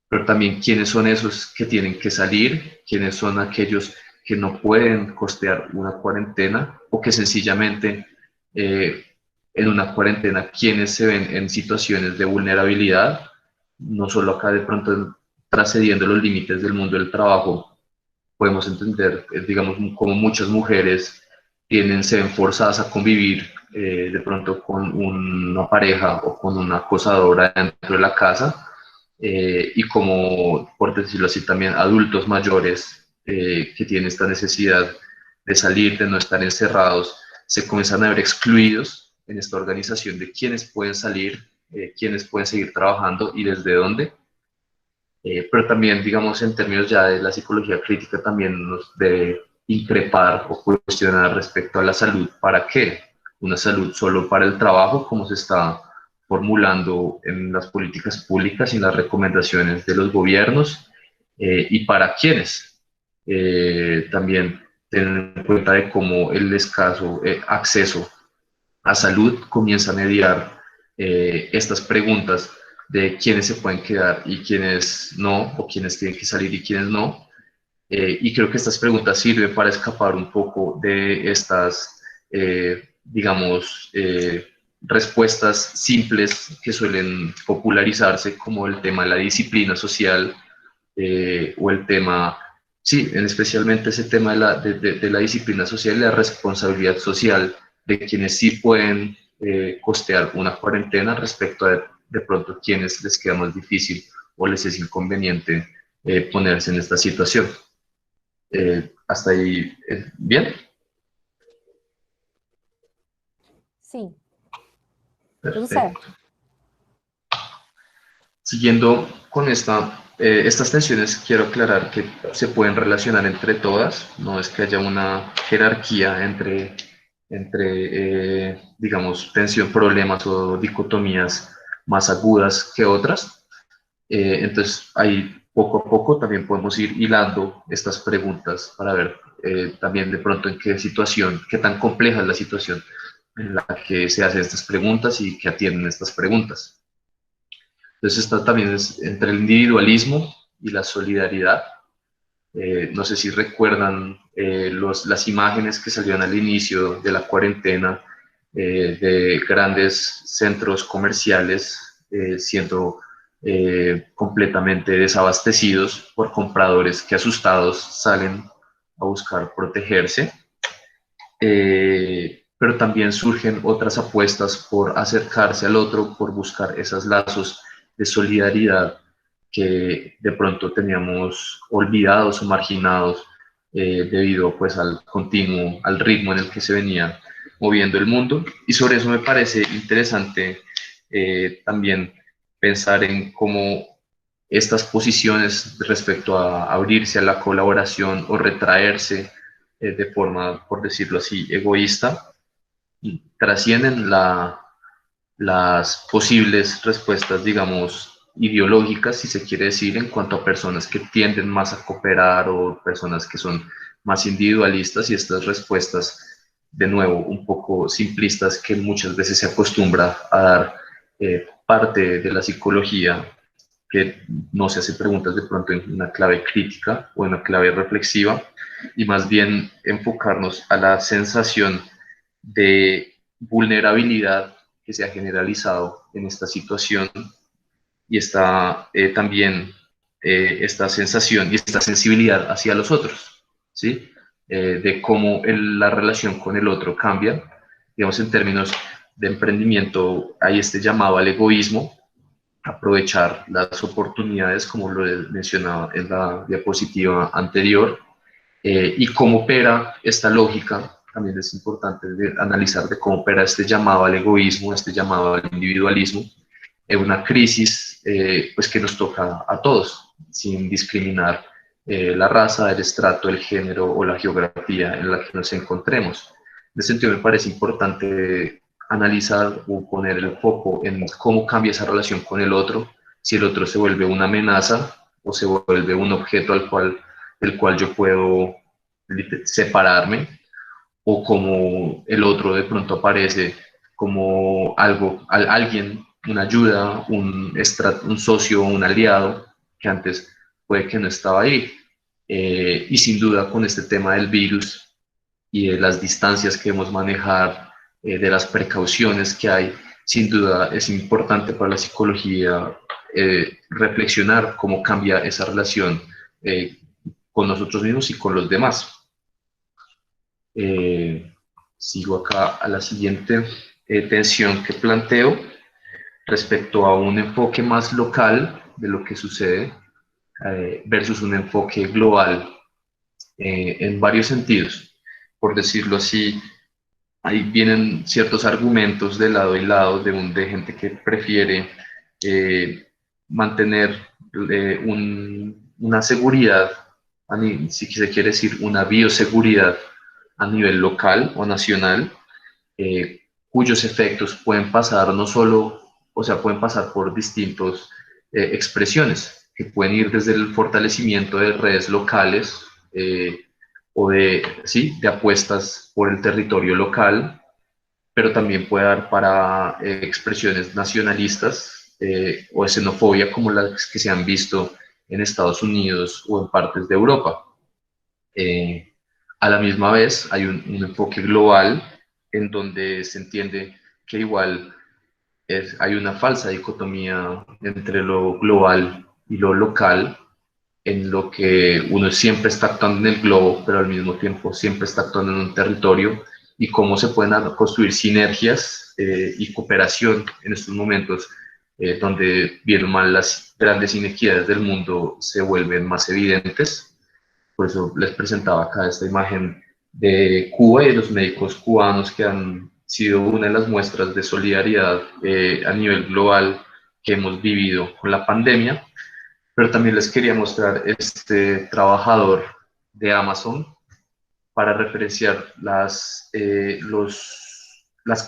pero también quiénes son esos que tienen que salir, quiénes son aquellos que no pueden costear una cuarentena o que sencillamente en una cuarentena, quienes se ven en situaciones de vulnerabilidad, no solo acá de pronto trascendiendo los límites del mundo del trabajo, podemos entender, digamos, como muchas mujeres se ven forzadas a convivir de pronto con una pareja o con una acosadora dentro de la casa, y como, por decirlo así, también adultos mayores que tienen esta necesidad de salir, de no estar encerrados, se comienzan a ver excluidos en esta organización de quiénes pueden salir, quiénes pueden seguir trabajando y desde dónde. Pero también, digamos, en términos ya de la psicología crítica, también nos debe increpar o cuestionar respecto a la salud. ¿Para qué? Una salud solo para el trabajo, como se está formulando en las políticas públicas y en las recomendaciones de los gobiernos, y para quiénes. También tener en cuenta de cómo el escaso acceso a salud comienza a mediar estas preguntas de quiénes se pueden quedar y quiénes no, o quiénes tienen que salir y quiénes no. Y creo que estas preguntas sirven para escapar un poco de estas, digamos, respuestas simples que suelen popularizarse, como el tema de la disciplina social, o el tema, sí, especialmente ese tema de la disciplina social y la responsabilidad social de quienes sí pueden costear una cuarentena respecto a de pronto quienes les queda más difícil o les es inconveniente ponerse en esta situación. Hasta ahí, ¿bien? Sí, tudo Perfecto. certo. Siguiendo con estas tensiones, quiero aclarar que se pueden relacionar entre todas, no es que haya una jerarquía entre digamos, tensión, problemas o dicotomías más agudas que otras. Entonces, ahí poco a poco también podemos ir hilando estas preguntas para ver también de pronto en qué situación, qué tan compleja es la situación en la que se hacen estas preguntas y que atienden estas preguntas. Entonces, está también entre el individualismo y la solidaridad. No sé si recuerdan las imágenes que salieron al inicio de la cuarentena, de grandes centros comerciales siendo completamente desabastecidos por compradores que, asustados, salen a buscar protegerse. Pero también surgen otras apuestas por acercarse al otro, por buscar esos lazos de solidaridad que de pronto teníamos olvidados o marginados debido pues al continuo, al ritmo en el que se venía moviendo el mundo. Y sobre eso me parece interesante también pensar en cómo estas posiciones respecto a abrirse a la colaboración o retraerse de forma, por decirlo así, egoísta, trascienden las posibles respuestas, digamos, ideológicas, si se quiere decir, en cuanto a personas que tienden más a cooperar o personas que son más individualistas, y estas respuestas, de nuevo, un poco simplistas, que muchas veces se acostumbra a dar parte de la psicología, que no se hace preguntas de pronto en una clave crítica o en una clave reflexiva, y más bien enfocarnos a la sensación de vulnerabilidad que se ha generalizado en esta situación, y está también esta sensación y esta sensibilidad hacia los otros, ¿sí? De cómo la relación con el otro cambia. Digamos, en términos de emprendimiento, hay este llamado al egoísmo, aprovechar las oportunidades, como lo mencionaba en la diapositiva anterior, y cómo opera esta lógica. También es importante analizar de cómo opera este llamado al egoísmo, este llamado al individualismo, en una crisis pues que nos toca a todos, sin discriminar la raza, el estrato, el género o la geografía en la que nos encontremos. En ese sentido, me parece importante analizar o poner el foco en cómo cambia esa relación con el otro, si el otro se vuelve una amenaza o se vuelve un objeto del cual yo puedo separarme, o como el otro de pronto aparece como alguien, una ayuda, un socio, un aliado, que antes puede que no estaba ahí. Y sin duda, con este tema del virus y de las distancias que debemos manejar, de las precauciones que hay, sin duda es importante para la psicología reflexionar cómo cambia esa relación con nosotros mismos y con los demás. sigo acá a la siguiente tensión que planteo respecto a un enfoque más local de lo que sucede versus un enfoque global en varios sentidos. Por decirlo así, ahí vienen ciertos argumentos de lado y lado de gente que prefiere mantener una seguridad, si se quiere decir una bioseguridad a nivel local o nacional, cuyos efectos pueden pasar no solo, o sea, pueden pasar por distintas expresiones, que pueden ir desde el fortalecimiento de redes locales o sí, de apuestas por el territorio local, pero también puede dar para expresiones nacionalistas o de xenofobia como las que se han visto en Estados Unidos o en partes de Europa. A la misma vez hay un enfoque global en donde se entiende que igual hay una falsa dicotomía entre lo global y lo local, en lo que uno siempre está actuando en el globo, pero al mismo tiempo siempre está actuando en un territorio, y cómo se pueden construir sinergias y cooperación en estos momentos donde bien o mal las grandes inequidades del mundo se vuelven más evidentes. Por eso les presentaba acá esta imagen de Cuba y de los médicos cubanos que han sido una de las muestras de solidaridad a nivel global que hemos vivido con la pandemia. Pero también les quería mostrar este trabajador de Amazon para referenciar las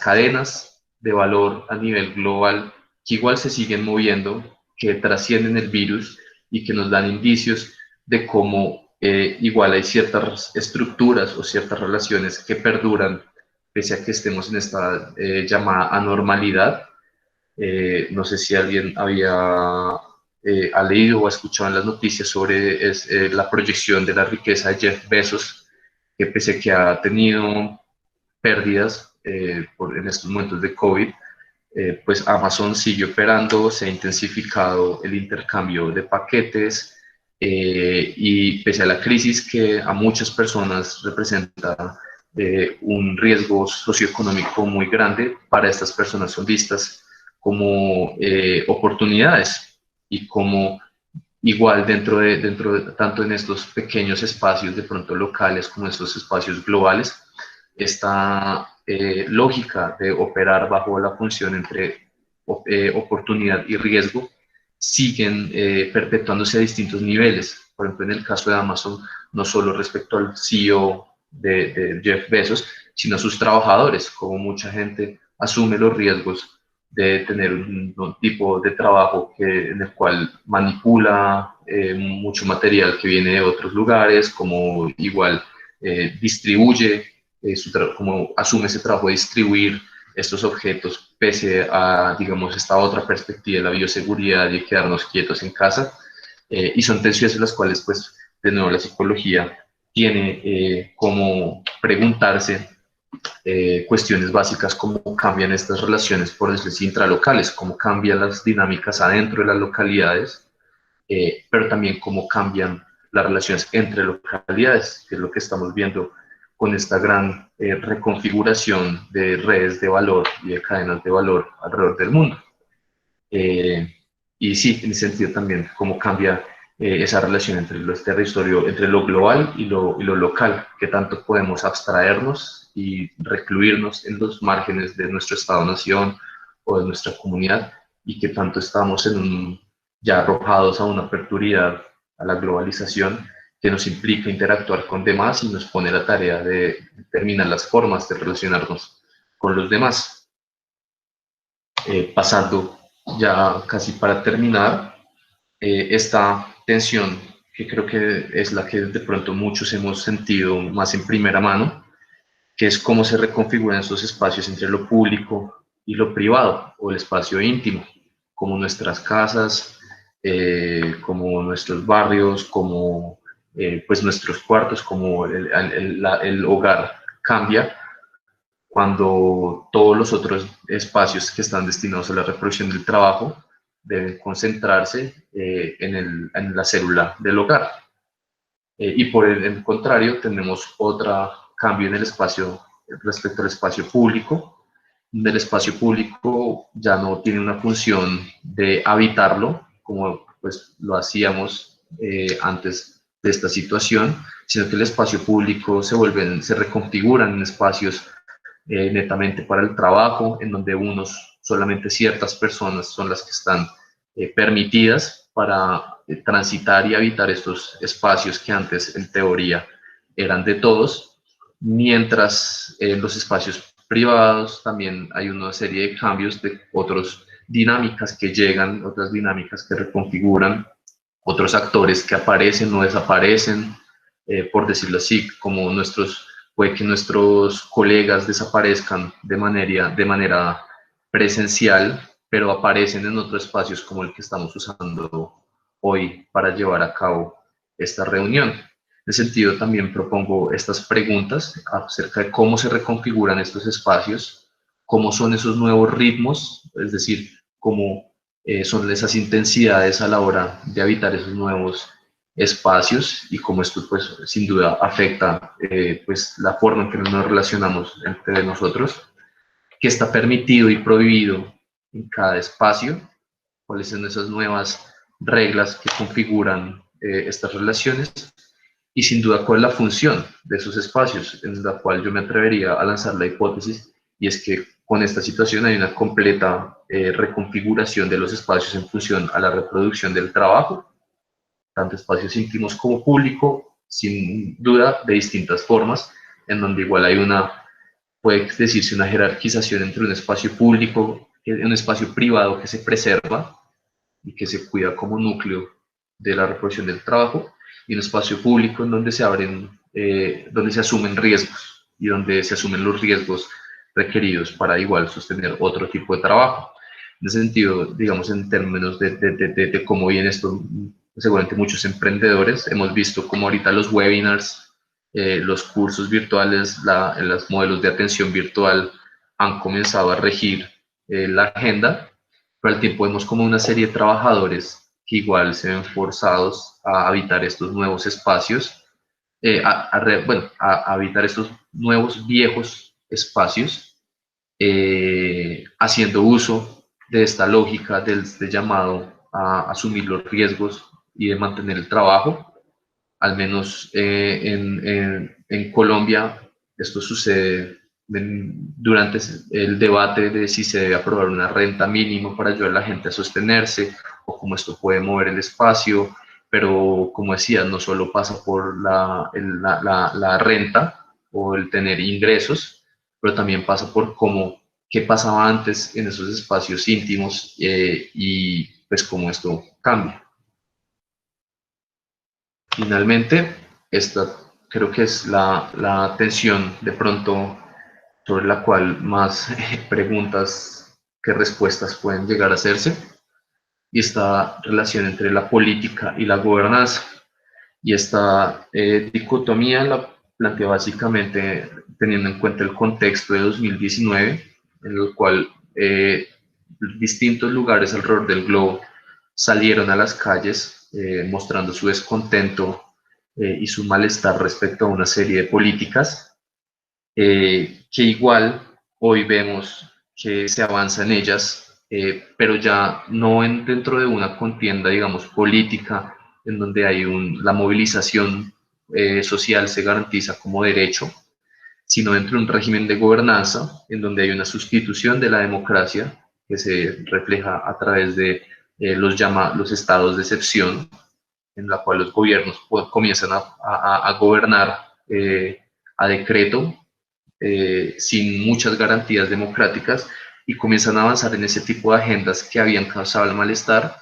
cadenas de valor a nivel global que igual se siguen moviendo, que trascienden el virus y que nos dan indicios de cómo igual hay ciertas estructuras o ciertas relaciones que perduran pese a que estemos en esta llamada anormalidad. No sé si alguien ha leído o ha escuchado en las noticias sobre la proyección de la riqueza de Jeff Bezos, que pese a que ha tenido pérdidas en estos momentos de COVID, pues Amazon sigue operando, se ha intensificado el intercambio de paquetes y pese a la crisis que a muchas personas representa un riesgo socioeconómico muy grande, para estas personas son vistas como oportunidades y como igual dentro de tanto en estos pequeños espacios de pronto locales como estos espacios globales, esta lógica de operar bajo la función entre oportunidad y riesgo siguen perpetuándose a distintos niveles. Por ejemplo, en el caso de Amazon, no solo respecto al CEO de Jeff Bezos, sino a sus trabajadores, como mucha gente asume los riesgos de tener un tipo de trabajo en el cual manipula mucho material que viene de otros lugares, como igual distribuye, como asume ese trabajo de distribuir estos objetos pese a, digamos, esta otra perspectiva de la bioseguridad y quedarnos quietos en casa. Y son tensiones en las cuales, pues, de nuevo, la psicología tiene como preguntarse cuestiones básicas, cómo cambian estas relaciones, por decirlo así, intralocales, cómo cambian las dinámicas adentro de las localidades, pero también cómo cambian las relaciones entre localidades, que es lo que estamos viendo con esta gran reconfiguración de redes de valor y de cadenas de valor alrededor del mundo. Y sí, en ese sentido también, cómo cambia esa relación entre los territorios, entre lo global y lo local, que tanto podemos abstraernos y recluirnos en los márgenes de nuestro Estado-nación o de nuestra comunidad, y que tanto estamos ya arrojados a una apertura a la globalización que nos implica interactuar con demás y nos pone la tarea de determinar las formas de relacionarnos con los demás. Pasando ya casi para terminar, esta tensión que creo que es la que de pronto muchos hemos sentido más en primera mano, que es cómo se reconfiguran esos espacios entre lo público y lo privado, o el espacio íntimo, como nuestras casas, como nuestros barrios, como pues nuestros cuartos, como el hogar cambia cuando todos los otros espacios que están destinados a la reproducción del trabajo deben concentrarse en la célula del hogar. Y por el contrario, tenemos otro cambio en el espacio respecto al espacio público, donde el espacio público ya no tiene una función de habitarlo, como pues lo hacíamos antes de esta situación, sino que el espacio público se reconfiguran en espacios netamente para el trabajo, en donde solamente ciertas personas son las que están permitidas para transitar y habitar estos espacios que antes en teoría eran de todos, mientras en los espacios privados también hay una serie de cambios de otras dinámicas que llegan, otras dinámicas que reconfiguran, otros actores que aparecen o desaparecen, por decirlo así, como puede que nuestros colegas desaparezcan de manera presencial, pero aparecen en otros espacios como el que estamos usando hoy para llevar a cabo esta reunión. En ese sentido, también propongo estas preguntas acerca de cómo se reconfiguran estos espacios, cómo son esos nuevos ritmos, es decir, cómo son esas intensidades a la hora de habitar esos nuevos espacios y cómo esto pues sin duda afecta pues la forma en que nos relacionamos entre nosotros, qué está permitido y prohibido en cada espacio, cuáles son esas nuevas reglas que configuran estas relaciones y sin duda cuál es la función de esos espacios, en la cual yo me atrevería a lanzar la hipótesis, y es que con esta situación hay una completa reconfiguración de los espacios en función a la reproducción del trabajo, tanto espacios íntimos como público, sin duda de distintas formas, en donde igual hay puede decirse una jerarquización entre un espacio público y un espacio privado que se preserva y que se cuida como núcleo de la reproducción del trabajo, y un espacio público en donde donde se asumen riesgos y donde se asumen los riesgos requeridos para igual sostener otro tipo de trabajo. En ese sentido, digamos, en términos de cómo viene esto, seguramente muchos emprendedores hemos visto cómo ahorita los webinars, los cursos virtuales, los modelos de atención virtual han comenzado a regir la agenda, pero al tiempo vemos como una serie de trabajadores que igual se ven forzados a habitar estos nuevos espacios, a habitar estos nuevos viejos espacios, haciendo uso de esta lógica del llamado a asumir los riesgos y de mantener el trabajo. Al menos en Colombia esto sucede durante el debate de si se debe aprobar una renta mínima para ayudar a la gente a sostenerse o cómo esto puede mover el espacio, pero como decía, no solo pasa por la renta o el tener ingresos, pero también pasa por qué pasaba antes en esos espacios íntimos y pues cómo esto cambia. Finalmente, esta creo que es la tensión de pronto sobre la cual más preguntas que respuestas pueden llegar a hacerse, y esta relación entre la política y la gobernanza. Y esta dicotomía la plantea básicamente teniendo en cuenta el contexto de 2019, en el cual distintos lugares alrededor del globo salieron a las calles mostrando su descontento y su malestar respecto a una serie de políticas que igual hoy vemos que se avanza en ellas, pero ya no dentro de una contienda, digamos, política, en donde hay la movilización social se garantiza como derecho, sino dentro de un régimen de gobernanza, en donde hay una sustitución de la democracia, que se refleja a través de los estados de excepción, en la cual los gobiernos comienzan a gobernar a decreto, sin muchas garantías democráticas, y comienzan a avanzar en ese tipo de agendas que habían causado el malestar,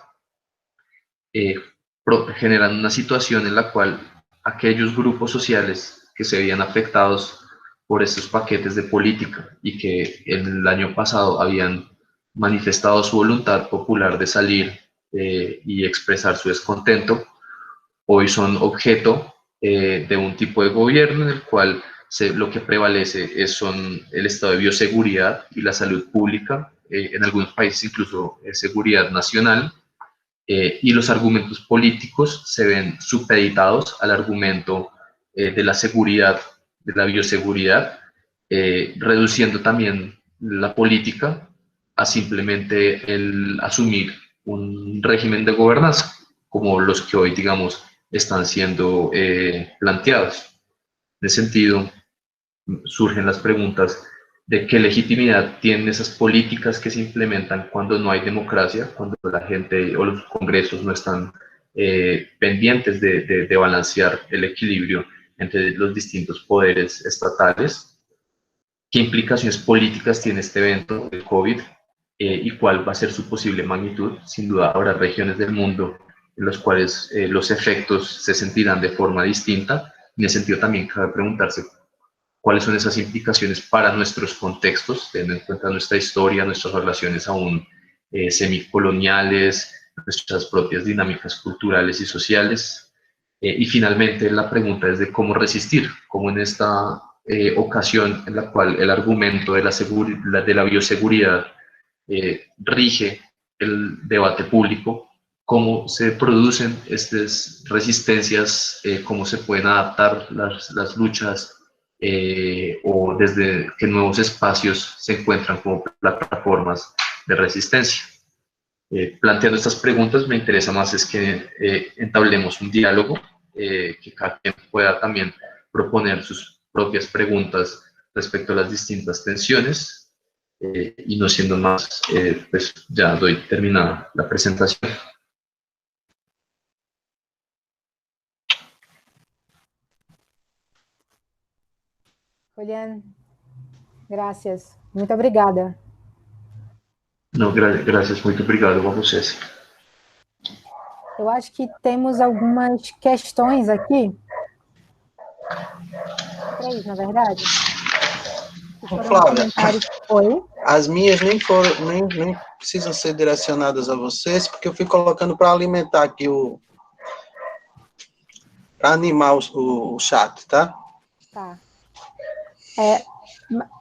generando una situación en la cual aquellos grupos sociales que se veían afectados por estos paquetes de política y que en el año pasado habían manifestado su voluntad popular de salir y expresar su descontento, hoy son objeto de un tipo de gobierno en el cual lo que prevalece son el estado de bioseguridad y la salud pública, en algunos países incluso seguridad nacional, y los argumentos políticos se ven supeditados al argumento de la seguridad, de la bioseguridad, reduciendo también la política a simplemente el asumir un régimen de gobernanza, como los que hoy, digamos, están siendo planteados. En ese sentido, surgen las preguntas de qué legitimidad tienen esas políticas que se implementan cuando no hay democracia, cuando la gente o los congresos no están pendientes de balancear el equilibrio entre los distintos poderes estatales. ¿Qué implicaciones políticas tiene este evento del COVID y cuál va a ser su posible magnitud? Sin duda habrá regiones del mundo en las cuales los efectos se sentirán de forma distinta. En ese sentido también cabe preguntarse cuáles son esas implicaciones para nuestros contextos, teniendo en cuenta nuestra historia, nuestras relaciones aún semicoloniales, nuestras propias dinámicas culturales y sociales. Y finalmente la pregunta es de cómo resistir, cómo en esta ocasión en la cual el argumento de la bioseguridad rige el debate público, cómo se producen estas resistencias, cómo se pueden adaptar las luchas o desde qué nuevos espacios se encuentran como plataformas de resistencia. Planteando estas preguntas, me interesa más es que entablemos un diálogo, que cada quien pueda también proponer sus propias preguntas respecto a las distintas tensiones, y no siendo más, pues ya doy terminada la presentación. Julián, gracias. Muito obrigada. Não, graças, muito obrigado a vocês. Eu acho que temos algumas questões aqui. 3, na verdade. Flávia, Oi? as minhas nem precisam ser direcionadas a vocês, porque eu fui colocando para alimentar aqui para animar o chat, tá? Tá.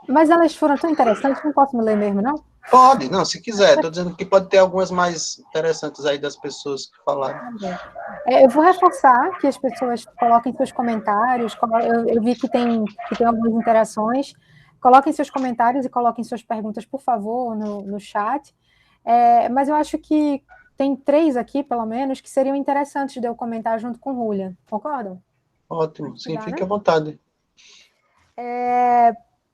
Mas elas foram tão interessantes, não posso me ler mesmo, não? Pode, não, se quiser. Estou dizendo que pode ter algumas mais interessantes aí das pessoas que falaram. Eu vou reforçar que as pessoas coloquem seus comentários. Eu vi que tem algumas interações. Coloquem seus comentários e coloquem suas perguntas, por favor, no chat. Mas eu acho que tem 3 aqui, pelo menos, que seriam interessantes de eu comentar junto com o Julian. Concordam? Ótimo, sim, fique à vontade.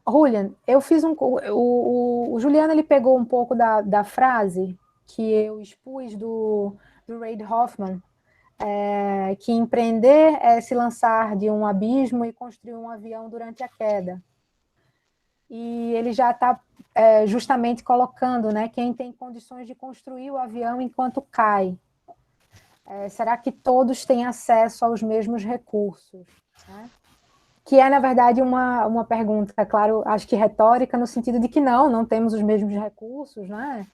Julian, eu fiz o Juliano, ele pegou um pouco da frase que eu expus do Reid Hoffman, que empreender é se lançar de um abismo e construir um avião durante a queda. E ele já está justamente colocando, né, quem tem condições de construir o avião enquanto cai. Será que todos têm acesso aos mesmos recursos? Né? Que é, na verdade, uma pergunta, claro, acho que retórica, no sentido de que não temos os mesmos recursos, né?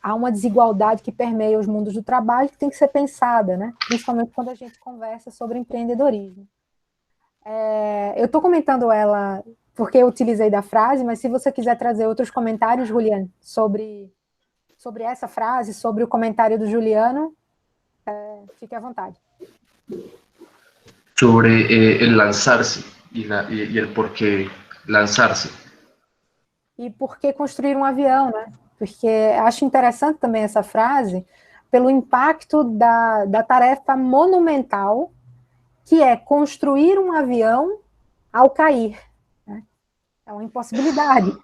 Há uma desigualdade que permeia os mundos do trabalho que tem que ser pensada, né? Principalmente quando a gente conversa sobre empreendedorismo. Eu estou comentando ela porque eu utilizei da frase, mas se você quiser trazer outros comentários, Juliano, sobre essa frase, sobre o comentário do Juliano, fique à vontade. Sobre el lanzarse y el por qué lanzarse. E por que construir um avião, né? Porque acho interessante também essa frase pelo impacto da tarefa monumental que é construir um avião ao cair. Né? É uma impossibilidade.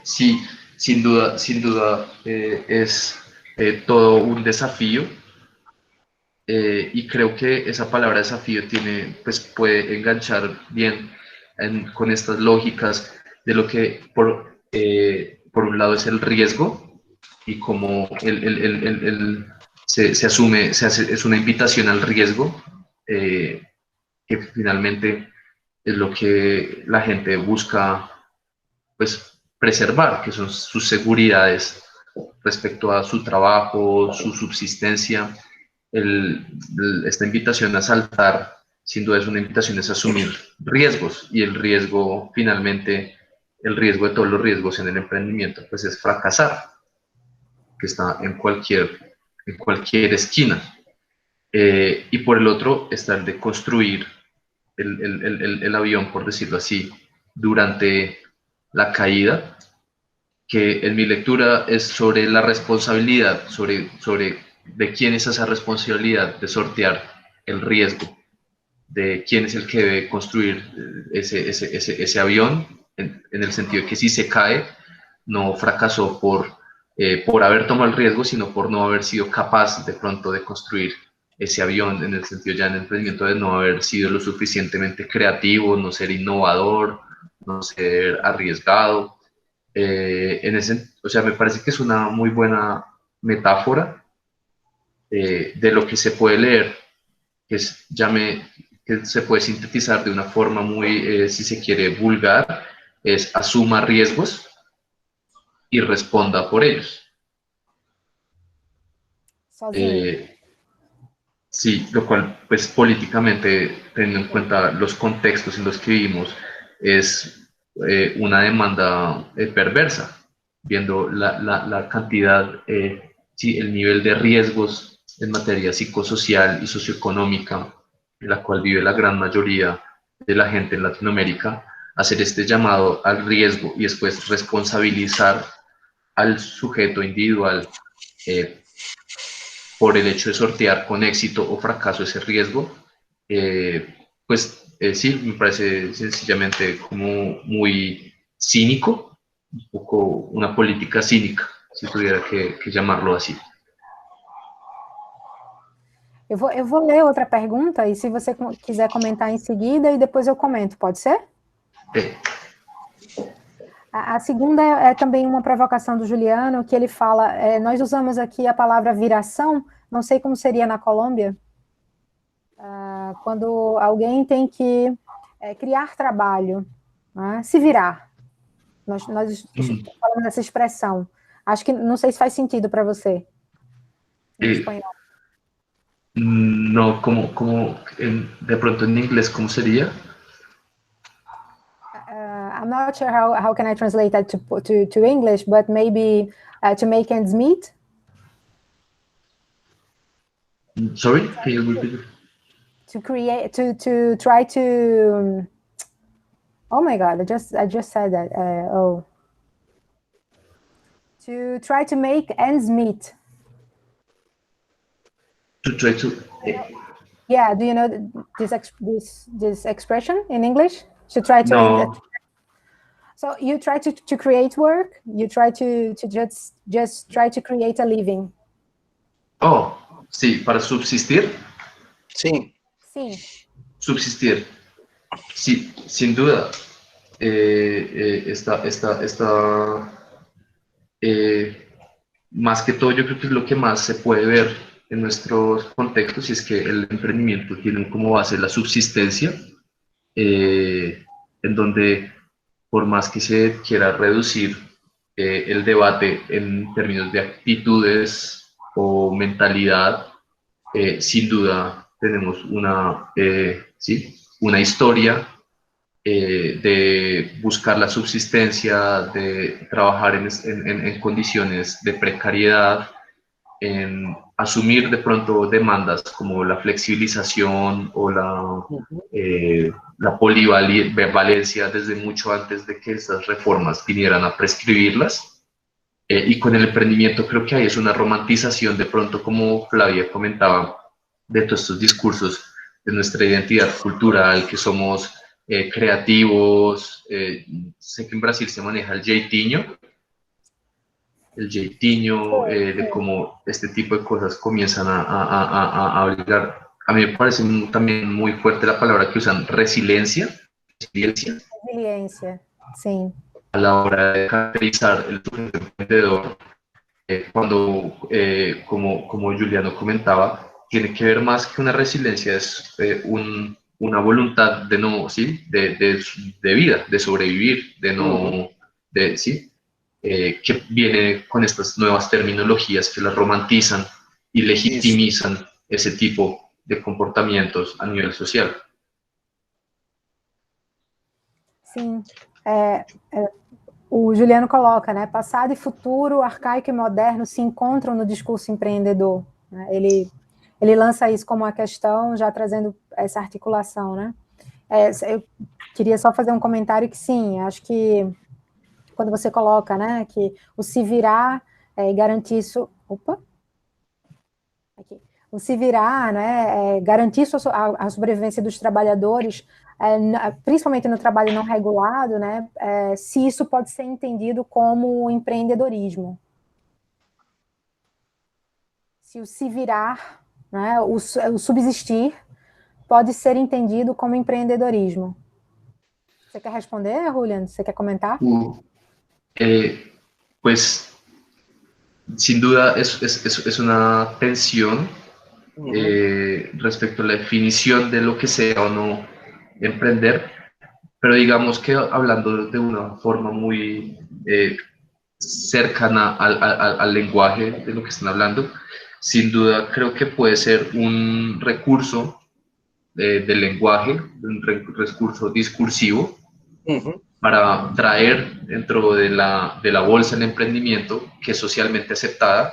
Sí, sin duda es todo un desafío. Y creo que esa palabra desafío puede enganchar bien con estas lógicas de lo que por un lado es el riesgo y como se asume, es una invitación al riesgo, que finalmente es lo que la gente busca pues preservar, que son sus seguridades respecto a su trabajo, su subsistencia. Esta invitación a saltar, sin duda es una invitación a asumir riesgos, y el riesgo, finalmente, el riesgo de todos los riesgos en el emprendimiento, pues es fracasar, que está en cualquier esquina. Y por el otro está el de construir el avión, por decirlo así, durante la caída, que en mi lectura es sobre la responsabilidad, sobre de quién es esa responsabilidad de sortear el riesgo, de quién es el que debe construir ese avión, en el sentido de que si se cae, no fracasó por haber tomado el riesgo, sino por no haber sido capaz de pronto de construir ese avión, en el sentido ya en el emprendimiento de no haber sido lo suficientemente creativo, no ser innovador, no ser arriesgado. O sea, me parece que es una muy buena metáfora de lo que se puede leer, que, que se puede sintetizar de una forma muy, si se quiere, vulgar, es asuma riesgos y responda por ellos. Sí, lo cual, pues políticamente, teniendo en cuenta los contextos en los que vivimos, es una demanda perversa, viendo la cantidad, sí, el nivel de riesgos en materia psicosocial y socioeconómica en la cual vive la gran mayoría de la gente en Latinoamérica, hacer este llamado al riesgo y después responsabilizar al sujeto individual por el hecho de sortear con éxito o fracaso ese riesgo, sí, me parece sencillamente como muy cínico, un poco una política cínica, si tuviera que llamarlo así. Eu vou ler outra pergunta, e se você quiser comentar em seguida, e depois eu comento, pode ser? A segunda é também uma provocação do Juliano, que ele fala, nós usamos aqui a palavra viração, não sei como seria na Colômbia, quando alguém tem que criar trabalho, né? Se virar. Nós falamos dessa expressão. Acho que, não sei se faz sentido para você, em espanhol. No, de pronto en inglés, ¿cómo sería? I'm not sure how can I translate that to English, but maybe to make ends meet. Sorry, can you repeat? To create, to try to. Oh my God! I just said that. To try to make ends meet. To try to. Yeah. Do you know this expression in English? To try to. No. So you try to create work. You try to just try to create a living. Oh, sí, para subsistir. Sí. Sí. Subsistir. Sí, sin duda. Más que todo, yo creo que es lo que más se puede ver en nuestros contextos, y es que el emprendimiento tiene como base la subsistencia, en donde por más que se quiera reducir el debate en términos de actitudes o mentalidad, sin duda tenemos una historia de buscar la subsistencia, de trabajar en condiciones de precariedad, en asumir de pronto demandas como la flexibilización o la polivalencia desde mucho antes de que estas reformas vinieran a prescribirlas. Y con el emprendimiento creo que hay es una romantización de pronto, como Flavia comentaba, de todos estos discursos de nuestra identidad cultural, que somos creativos. Sé que en Brasil se maneja el jeitinho, de cómo este tipo de cosas comienzan a obligar. A mí me parece también muy fuerte la palabra que usan, resiliencia, sí. A la hora de caracterizar el sujeto emprendedor, cuando, como Juliano comentaba, tiene que ver más que una resiliencia, es una voluntad de no, ¿sí? de vida, de sobrevivir, de no, ¿sí? Que viene con estas nuevas terminologías que las romantizan y legitimizan ese tipo de comportamientos a nivel social. Sim. O Juliano coloca, né? Passado e futuro, arcaico e moderno se encontram no discurso empreendedor. Né? Ele lança isso como uma questão, já trazendo essa articulação, né? Eu queria só fazer um comentário que sim, acho que quando você coloca, né, que o se virar e garantir isso... Opa! Aqui. O se virar, né, garantir a sobrevivência dos trabalhadores, principalmente no trabalho não regulado, né, se isso pode ser entendido como empreendedorismo. Se o se virar, né, o subsistir, pode ser entendido como empreendedorismo. Você quer responder, Julián? ¿Você quer comentar? Pues, sin duda es una tensión respecto a la definición de lo que sea o no emprender, pero digamos que hablando de una forma muy cercana al lenguaje de lo que están hablando, sin duda creo que puede ser un recurso del lenguaje, un recurso discursivo, para traer dentro de la bolsa del emprendimiento, que es socialmente aceptada,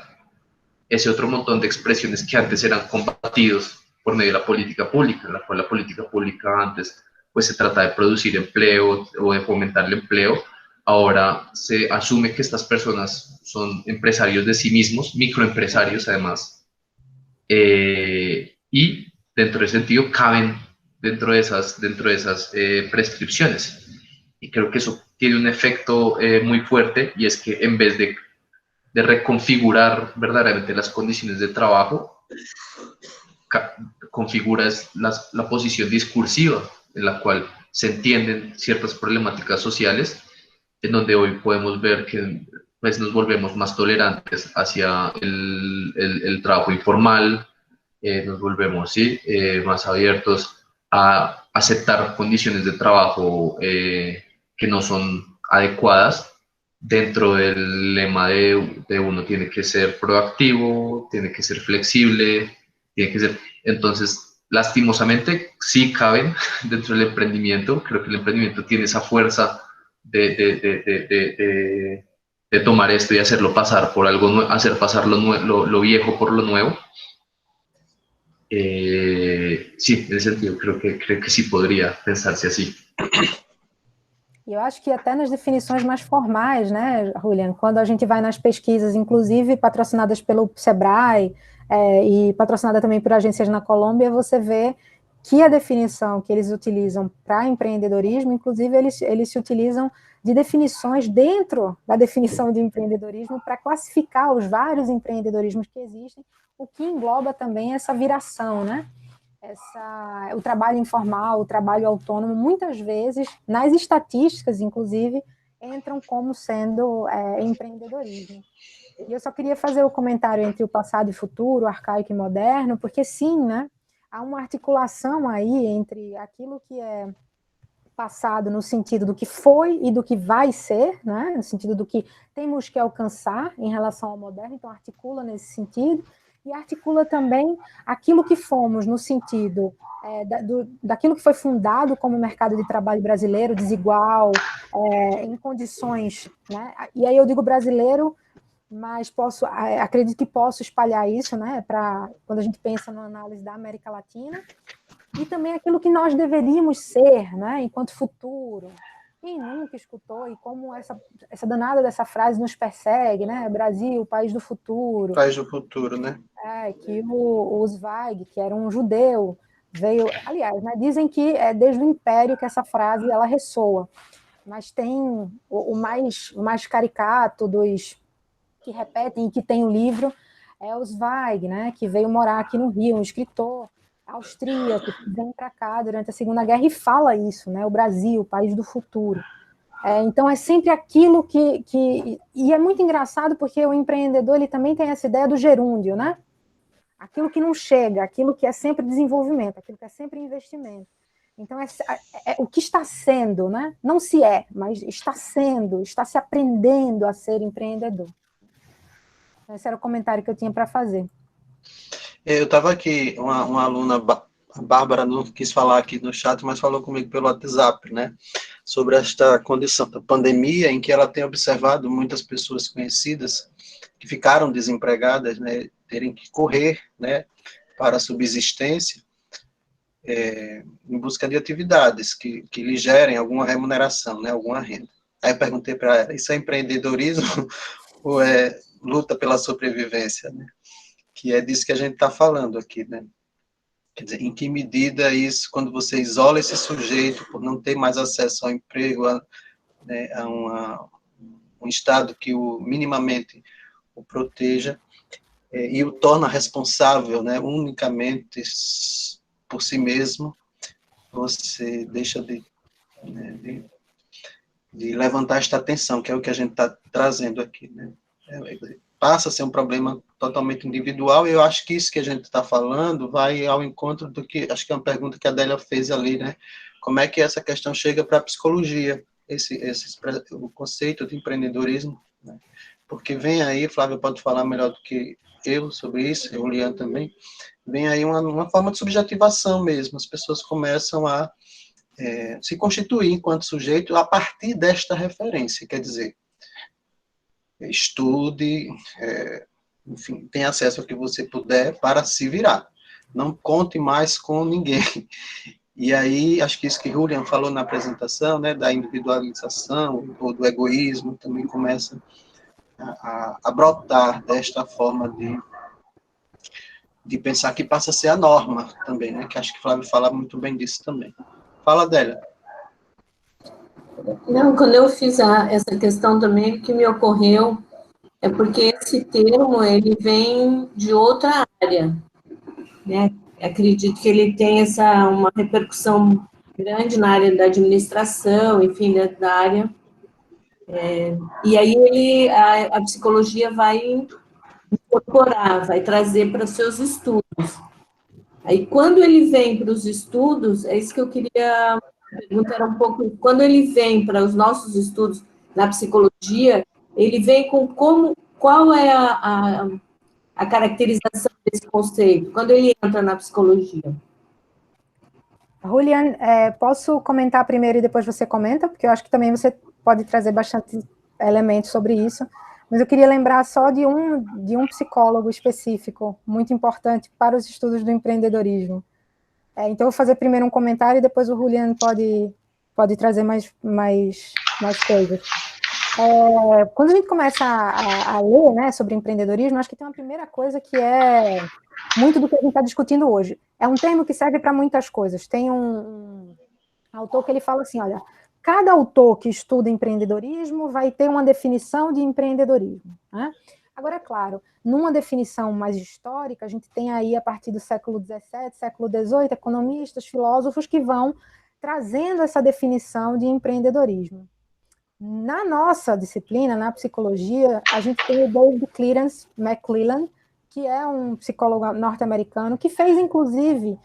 ese otro montón de expresiones que antes eran combatidos por medio de la política pública, en la cual la política pública antes pues se trata de producir empleo o de fomentar el empleo. Ahora se asume que estas personas son empresarios de sí mismos, microempresarios además, y dentro de ese sentido caben dentro de esas prescripciones. Y creo que eso tiene un efecto muy fuerte, y es que en vez de reconfigurar verdaderamente las condiciones de trabajo, configuras la posición discursiva en la cual se entienden ciertas problemáticas sociales, en donde hoy podemos ver que pues, nos volvemos más tolerantes hacia el trabajo informal, nos volvemos ¿sí? Más abiertos a aceptar condiciones de trabajo que no son adecuadas, dentro del lema de uno tiene que ser proactivo, tiene que ser flexible, tiene que ser... Entonces, lastimosamente, sí caben dentro del emprendimiento. Creo que el emprendimiento tiene esa fuerza de tomar esto y hacerlo pasar por algo, hacer pasar lo viejo por lo nuevo. Sí, en ese sentido, creo que sí podría pensarse así. Eu acho que até nas definições mais formais, né, Julián, quando a gente vai nas pesquisas, inclusive patrocinadas pelo Sebrae e patrocinada também por agências na Colômbia, você vê que a definição que eles utilizam para empreendedorismo, inclusive eles se utilizam de definições dentro da definição de empreendedorismo para classificar os vários empreendedorismos que existem, o que engloba também essa viração, né? O trabalho informal, o trabalho autônomo, muitas vezes, nas estatísticas, inclusive, entram como sendo empreendedorismo. E eu só queria fazer o comentário entre o passado e futuro, arcaico e moderno, porque sim, né, há uma articulação aí entre aquilo que é passado no sentido do que foi e do que vai ser, né, no sentido do que temos que alcançar em relação ao moderno, então articula nesse sentido, e articula também aquilo que fomos no sentido daquilo que foi fundado como mercado de trabalho brasileiro, desigual, em condições, né? E aí eu digo brasileiro, mas acredito que posso espalhar isso, né, para quando a gente pensa na análise da América Latina, e também aquilo que nós deveríamos ser, né, enquanto futuro. Quem nunca escutou e como essa danada dessa frase nos persegue, né? Brasil, o país do futuro. País do futuro, né? Que o Zweig, que era um judeu, veio... Aliás, né, dizem que é desde o Império que essa frase ela ressoa, mas tem o mais caricato dos que repetem e que tem o livro, é o Zweig, né, que veio morar aqui no Rio, um escritor austríaco, que vem para cá durante a Segunda Guerra e fala isso, né, o Brasil, o país do futuro. Então é sempre aquilo que... E é muito engraçado porque o empreendedor ele também tem essa ideia do gerúndio, né? Aquilo que não chega, aquilo que é sempre desenvolvimento, aquilo que é sempre investimento. Então o que está sendo, né? Não se é, mas está sendo, está se aprendendo a ser empreendedor. Esse era o comentário que eu tinha para fazer. Eu estava aqui, uma aluna, a Bárbara, não quis falar aqui no chat, mas falou comigo pelo WhatsApp, né, sobre esta condição da pandemia, em que ela tem observado muitas pessoas conhecidas que ficaram desempregadas, né, terem que correr, né, para a subsistência, em busca de atividades que lhe gerem alguma remuneração, né, alguma renda. Aí eu perguntei para ela, isso é empreendedorismo ou é luta pela sobrevivência, né? Que é disso que a gente está falando aqui, né? Quer dizer, em que medida isso, quando você isola esse sujeito por não ter mais acesso ao emprego, né, a um Estado que minimamente o proteja, e o torna responsável, né, unicamente por si mesmo, você deixa de levantar esta atenção, que é o que a gente está trazendo aqui, né? Passa a ser um problema totalmente individual, e eu acho que isso que a gente está falando vai ao encontro do que, acho que é uma pergunta que a Adélia fez ali, né? Como é que essa questão chega para a psicologia, o conceito de empreendedorismo, né? Porque vem aí, Flávia pode falar melhor do que eu sobre isso, o Lian também, vem aí uma forma de subjetivação mesmo, as pessoas começam a se constituir enquanto sujeito a partir desta referência, quer dizer, estude, enfim, tenha acesso ao que você puder para se virar, não conte mais com ninguém. E aí, acho que isso que Julian falou na apresentação, né, da individualização ou do egoísmo, também começa a brotar desta forma de pensar que passa a ser a norma também, né, que acho que Flávio fala muito bem disso também. Fala, Adélia. Não, quando eu fiz essa questão também, o que me ocorreu é porque esse termo, ele vem de outra área, né? Acredito que ele tem uma repercussão grande na área da administração, enfim, da área. E aí a psicologia vai incorporar, vai trazer para os seus estudos. Aí, quando ele vem para os estudos, é isso que eu queria perguntar um pouco, quando ele vem para os nossos estudos na psicologia, ele vem com qual é a caracterização desse conceito, quando ele entra na psicologia? Julian, posso comentar primeiro e depois você comenta, porque eu acho que também você pode trazer bastante elementos sobre isso, mas eu queria lembrar só de um psicólogo específico, muito importante para os estudos do empreendedorismo. Então, eu vou fazer primeiro um comentário e depois o Julian pode trazer mais coisas. Quando a gente começa a ler, né, sobre empreendedorismo, acho que tem uma primeira coisa que é muito do que a gente está discutindo hoje. É um termo que serve para muitas coisas. Tem um autor que ele fala assim, olha, cada autor que estuda empreendedorismo vai ter uma definição de empreendedorismo, né? Agora, é claro, numa definição mais histórica, a gente tem aí, a partir do século XVII, século XVIII, economistas, filósofos que vão trazendo essa definição de empreendedorismo. Na nossa disciplina, na psicologia, a gente tem o David Clarence McClelland, que é um psicólogo norte-americano, que fez, inclusive,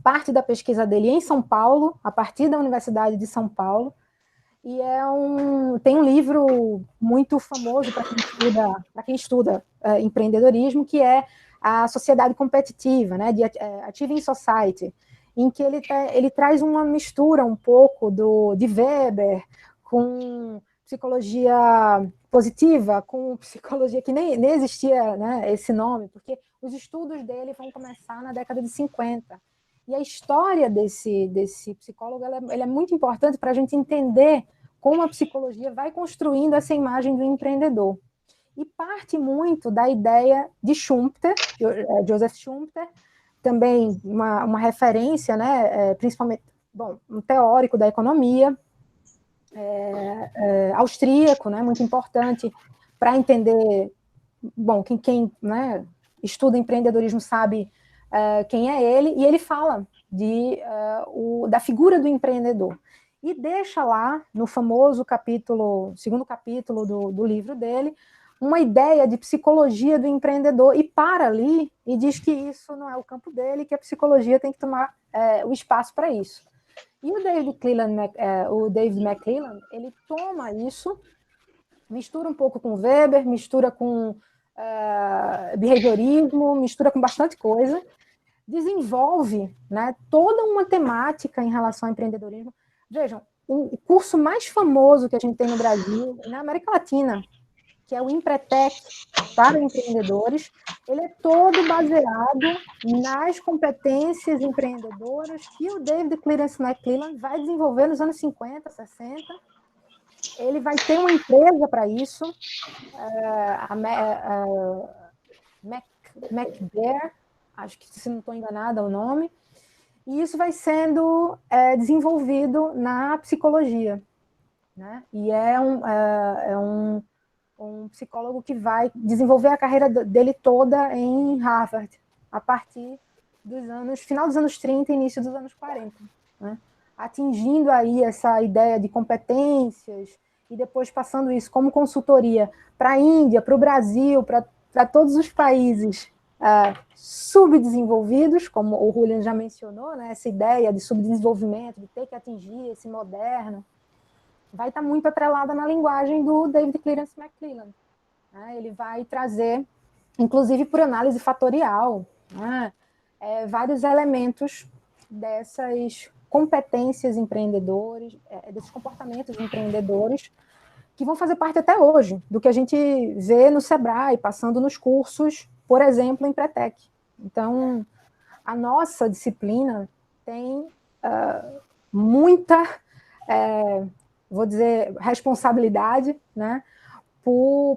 parte da pesquisa dele em São Paulo, a partir da Universidade de São Paulo, e tem um livro muito famoso para quem estuda empreendedorismo, que é a Sociedade Competitiva, né, de Achieving Society, em que ele traz uma mistura um pouco de Weber com psicologia positiva, com psicologia que nem existia, né, esse nome, porque os estudos dele vão começar na década de 50. E a história desse psicólogo ele é muito importante para a gente entender como a psicologia vai construindo essa imagem do empreendedor. E parte muito da ideia de Schumpeter, Joseph Schumpeter, também uma referência, né, principalmente, um teórico da economia, austríaco, né, muito importante para entender, quem né, estuda empreendedorismo sabe quem é ele, e ele fala da figura do empreendedor. E deixa lá, no famoso segundo capítulo do livro dele, uma ideia de psicologia do empreendedor, e para ali e diz que isso não é o campo dele, que a psicologia tem que tomar o espaço para isso. E o David McClelland, ele toma isso, mistura um pouco com Weber, mistura com behaviorismo, mistura com bastante coisa, desenvolve, né, toda uma temática em relação ao empreendedorismo. Vejam, o curso mais famoso que a gente tem no Brasil, na América Latina, que é o Empretec para empreendedores, ele é todo baseado nas competências empreendedoras que o David Clarence McClelland vai desenvolver nos anos 50, 60. Ele vai ter uma empresa para isso, a MacBear, acho que, se não estou enganada, é o nome, e isso vai sendo desenvolvido na psicologia, né? E é um psicólogo que vai desenvolver a carreira dele toda em Harvard, a partir final dos anos 30 e início dos anos 40, né? Atingindo aí essa ideia de competências e depois passando isso como consultoria para a Índia, para o Brasil, para todos os países subdesenvolvidos, como o Julian já mencionou, né? Essa ideia de subdesenvolvimento, de ter que atingir esse moderno, vai estar muito atrelada na linguagem do David Clarence McClelland, né? Ele vai trazer, inclusive por análise fatorial, né? Vários elementos dessas competências empreendedores, desses comportamentos empreendedores, que vão fazer parte até hoje do que a gente vê no Sebrae, passando nos cursos, por exemplo, em Empretec. Então, a nossa disciplina tem muita, vou dizer, responsabilidade, né,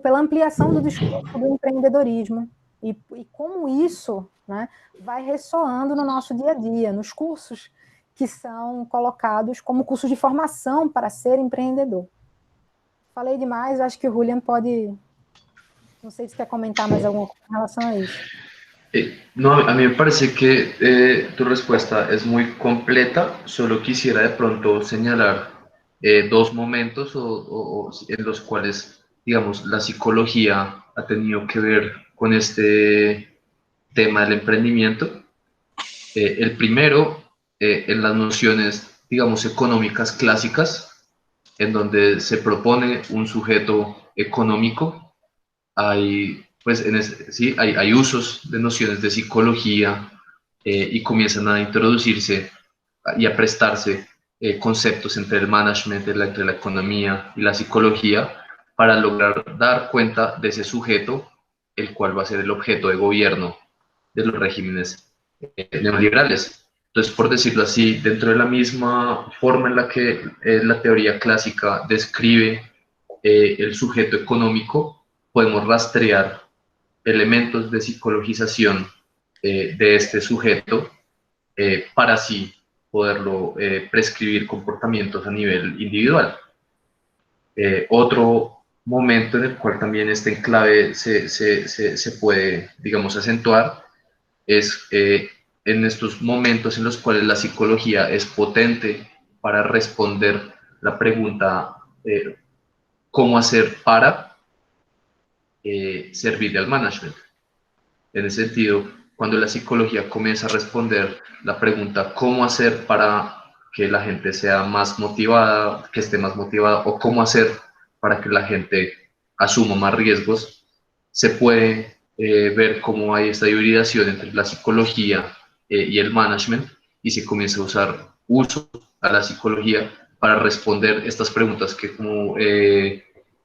pela ampliação do discurso do empreendedorismo e como isso, né, vai ressoando no nosso dia a dia, nos cursos que são colocados como cursos de formação para ser empreendedor. Falei demais, acho que o Julian pode... Não sei se quer comentar mais alguma coisa em relação a isso. No, a mí me parece que tu respuesta es muy completa, solo quisiera de pronto señalar dos momentos en los cuales, digamos, la psicología ha tenido que ver con este tema del emprendimiento. El primero, en las nociones, digamos, económicas clásicas, en donde se propone un sujeto económico. Pues sí, hay usos de nociones de psicología y comienzan a introducirse y a prestarse conceptos entre el management, entre la economía y la psicología para lograr dar cuenta de ese sujeto, el cual va a ser el objeto de gobierno de los regímenes neoliberales. Entonces, por decirlo así, dentro de la misma forma en la que la teoría clásica describe el sujeto económico, podemos rastrear elementos de psicologización de este sujeto para así poderlo prescribir comportamientos a nivel individual. Otro momento en el cual también este enclave se puede, digamos, acentuar es en estos momentos en los cuales la psicología es potente para responder la pregunta ¿cómo hacer para servirle al management? En ese sentido, cuando la psicología comienza a responder la pregunta ¿cómo hacer para que la gente sea más motivada, que esté más motivada, o cómo hacer para que la gente asuma más riesgos, se puede ver cómo hay esta hibridación entre la psicología y el management, y se comienza a usar uso a la psicología para responder estas preguntas que,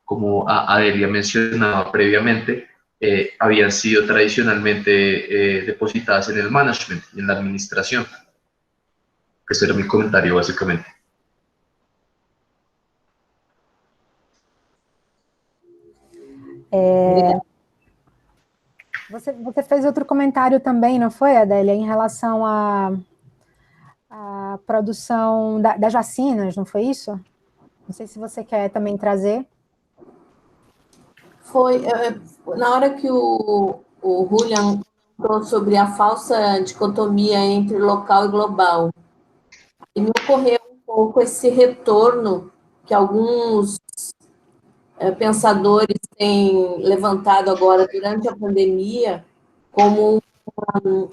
como Adelia mencionaba previamente, habían sido tradicionalmente depositadas en el management, en la administración. Ese era mi comentario, básicamente. Você fez outro comentário também, não foi, Adélia, em relação à produção das vacinas, não foi isso? Não sei se você quer também trazer. Foi, na hora que o Julian falou sobre a falsa dicotomia entre local e global, e me ocorreu um pouco esse retorno que alguns pensadores têm levantado agora durante a pandemia, como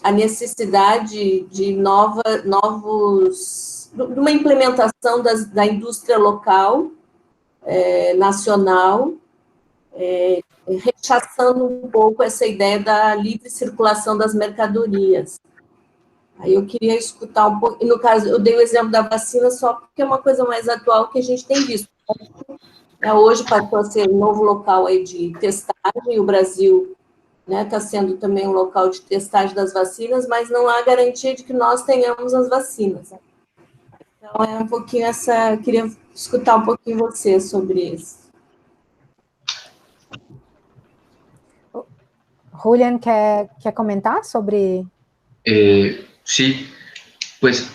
a necessidade de uma implementação da indústria local, nacional, rechaçando um pouco essa ideia da livre circulação das mercadorias. Aí eu queria escutar um pouco, e no caso, eu dei o exemplo da vacina só porque é uma coisa mais atual que a gente tem visto. Hoje passou a ser um novo local aí de testagem, o Brasil está sendo também um local de testagem das vacinas, mas não há garantia de que nós tenhamos as vacinas. Então, é um pouquinho queria escutar um pouquinho você sobre isso. Julián, quer comentar sobre? Sí, pues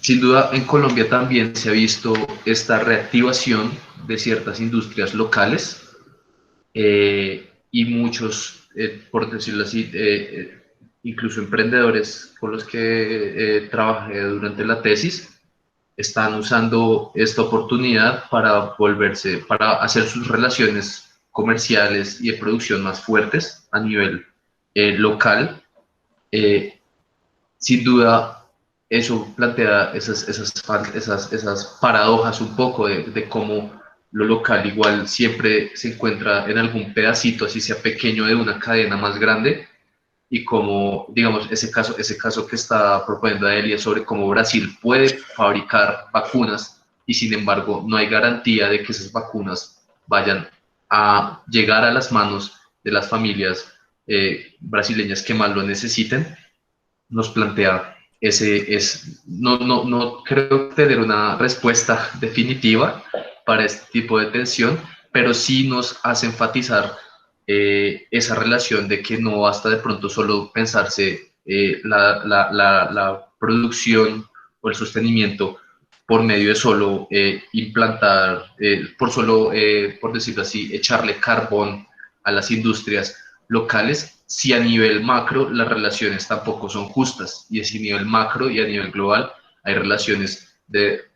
sin duda en Colombia también se ha visto esta reactivación de ciertas industrias locales y muchos, por decirlo así, incluso emprendedores con los que trabajé durante la tesis, están usando esta oportunidad para para hacer sus relaciones comerciales y de producción más fuertes a nivel local. Sin duda, eso plantea esas paradojas un poco de cómo lo local igual siempre se encuentra en algún pedacito, así sea pequeño, de una cadena más grande, y como, digamos, ese caso que está proponiendo Adelia sobre cómo Brasil puede fabricar vacunas y sin embargo no hay garantía de que esas vacunas vayan a llegar a las manos de las familias brasileñas que más lo necesiten, nos plantea no creo tener una respuesta definitiva para este tipo de tensión, pero sí nos hace enfatizar esa relación de que no basta de pronto solo pensarse la producción o el sostenimiento por medio de solo implantar, por decirlo así, echarle carbón a las industrias locales, si a nivel macro las relaciones tampoco son justas, y si a nivel macro y a nivel global hay relaciones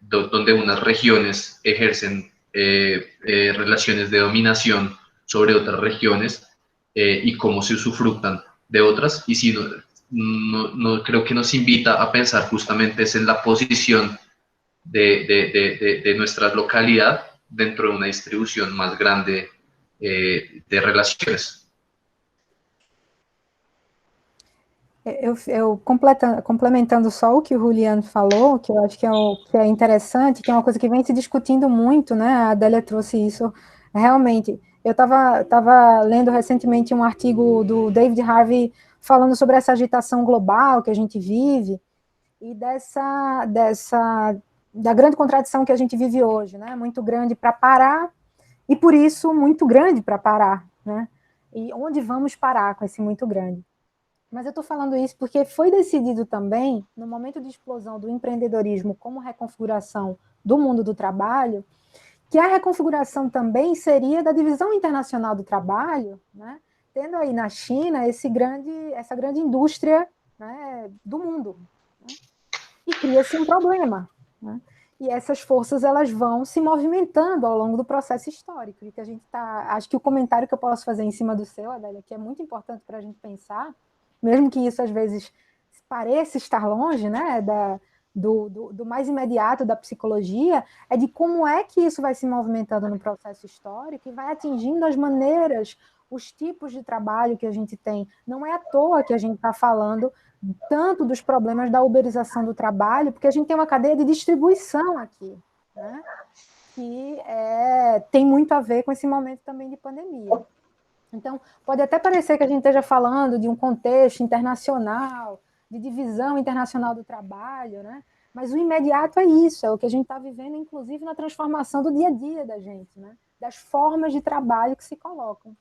donde unas regiones ejercen relaciones de dominación sobre otras regiones y cómo se usufructan de otras, y si no creo que nos invita a pensar justamente es en la posición de nuestra localidad dentro de una distribución más grande de relaciones. Eu complementando só o que o Julián falou, que eu acho que é interessante, que é uma coisa que vem se discutindo muito, né? A Adélia trouxe isso. Realmente, eu estava lendo recentemente um artigo do David Harvey falando sobre essa agitação global que a gente vive e da grande contradição que a gente vive hoje, né? Muito grande para parar e, por isso, muito grande para parar, né? E onde vamos parar com esse muito grande? Mas eu estou falando isso porque foi decidido também, no momento de explosão do empreendedorismo como reconfiguração do mundo do trabalho, que a reconfiguração também seria da divisão internacional do trabalho, né, tendo aí na China essa grande indústria, né, do mundo. Né, e cria-se um problema. Né, e essas forças elas vão se movimentando ao longo do processo histórico. E que a gente acho que o comentário que eu posso fazer em cima do seu, Adélia, que é muito importante para a gente pensar, mesmo que isso às vezes pareça estar longe, né, do mais imediato da psicologia, é de como é que isso vai se movimentando no processo histórico e vai atingindo as maneiras, os tipos de trabalho que a gente tem. Não é à toa que a gente está falando tanto dos problemas da uberização do trabalho, porque a gente tem uma cadeia de distribuição aqui, né, que tem muito a ver com esse momento também de pandemia. Então, pode até parecer que a gente esteja falando de um contexto internacional, de divisão internacional do trabalho, né? Mas o imediato é isso, é o que a gente está vivendo, inclusive, na transformação do dia a dia da gente, né? Das formas de trabalho que se colocam.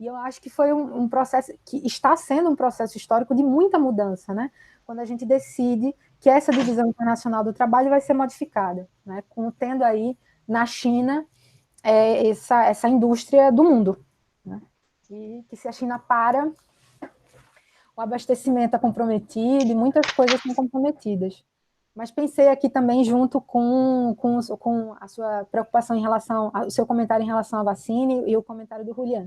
E eu acho que foi um processo, que está sendo um processo histórico de muita mudança, né? Quando a gente decide que essa divisão internacional do trabalho vai ser modificada, né? Tendo aí, na China, essa indústria do mundo, né? E que se a China para, o abastecimento é comprometido e muitas coisas são comprometidas. Mas pensei aqui também junto com a sua preocupação em relação, o seu comentário em relação à vacina e o comentário do Julián.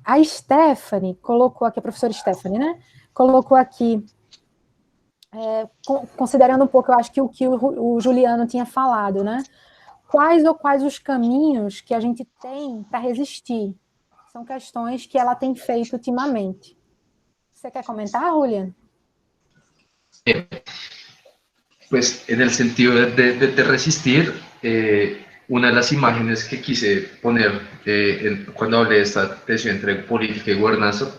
A Stephanie colocou aqui, a professora Stephanie, né? Colocou aqui, considerando um pouco, eu acho que o que o Juliano tinha falado, né? Quais os caminhos que a gente tem para resistir? São questões que ela tem feito ultimamente. Você quer comentar, Julián? pues en el sentido de resistir, una de las imágenes que quise poner cuando hablé de esta tensión entre política y gobernanza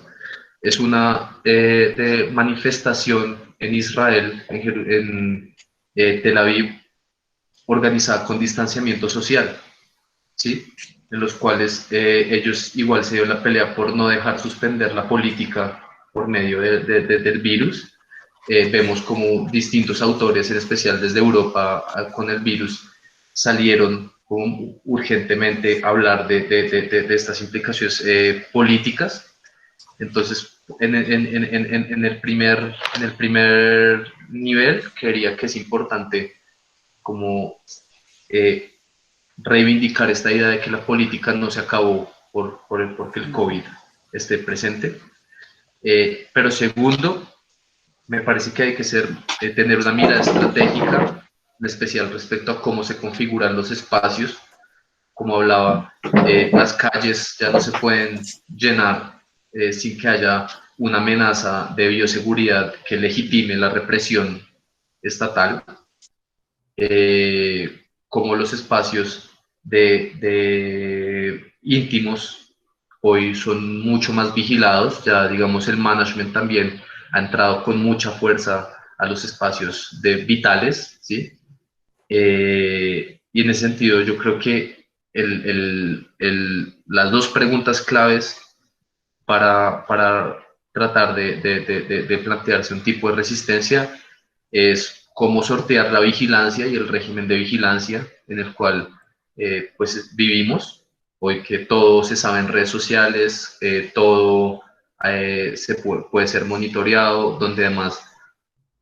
es una de manifestación en Israel, en Tel Aviv, organizada con distanciamiento social, ¿sí? En los cuales ellos igual se dio la pelea por no dejar suspender la política por medio del virus. Vemos como distintos autores, en especial desde Europa con el virus, salieron urgentemente a hablar de estas implicaciones políticas. Entonces, en el primer nivel, creería que es importante como reivindicar esta idea de que la política no se acabó porque el COVID esté presente. Pero segundo, me parece que hay que tener una mirada estratégica, en especial respecto a cómo se configuran los espacios. Como hablaba, las calles ya no se pueden llenar sin que haya una amenaza de bioseguridad que legitime la represión estatal, como los espacios de íntimos hoy son mucho más vigilados, ya digamos el management también ha entrado con mucha fuerza a los espacios vitales, ¿sí? Y en ese sentido yo creo que las dos preguntas claves para tratar de plantearse un tipo de resistencia es cómo sortear la vigilancia y el régimen de vigilancia en el cual pues vivimos, hoy que todo se sabe en redes sociales, todo puede ser monitoreado, donde además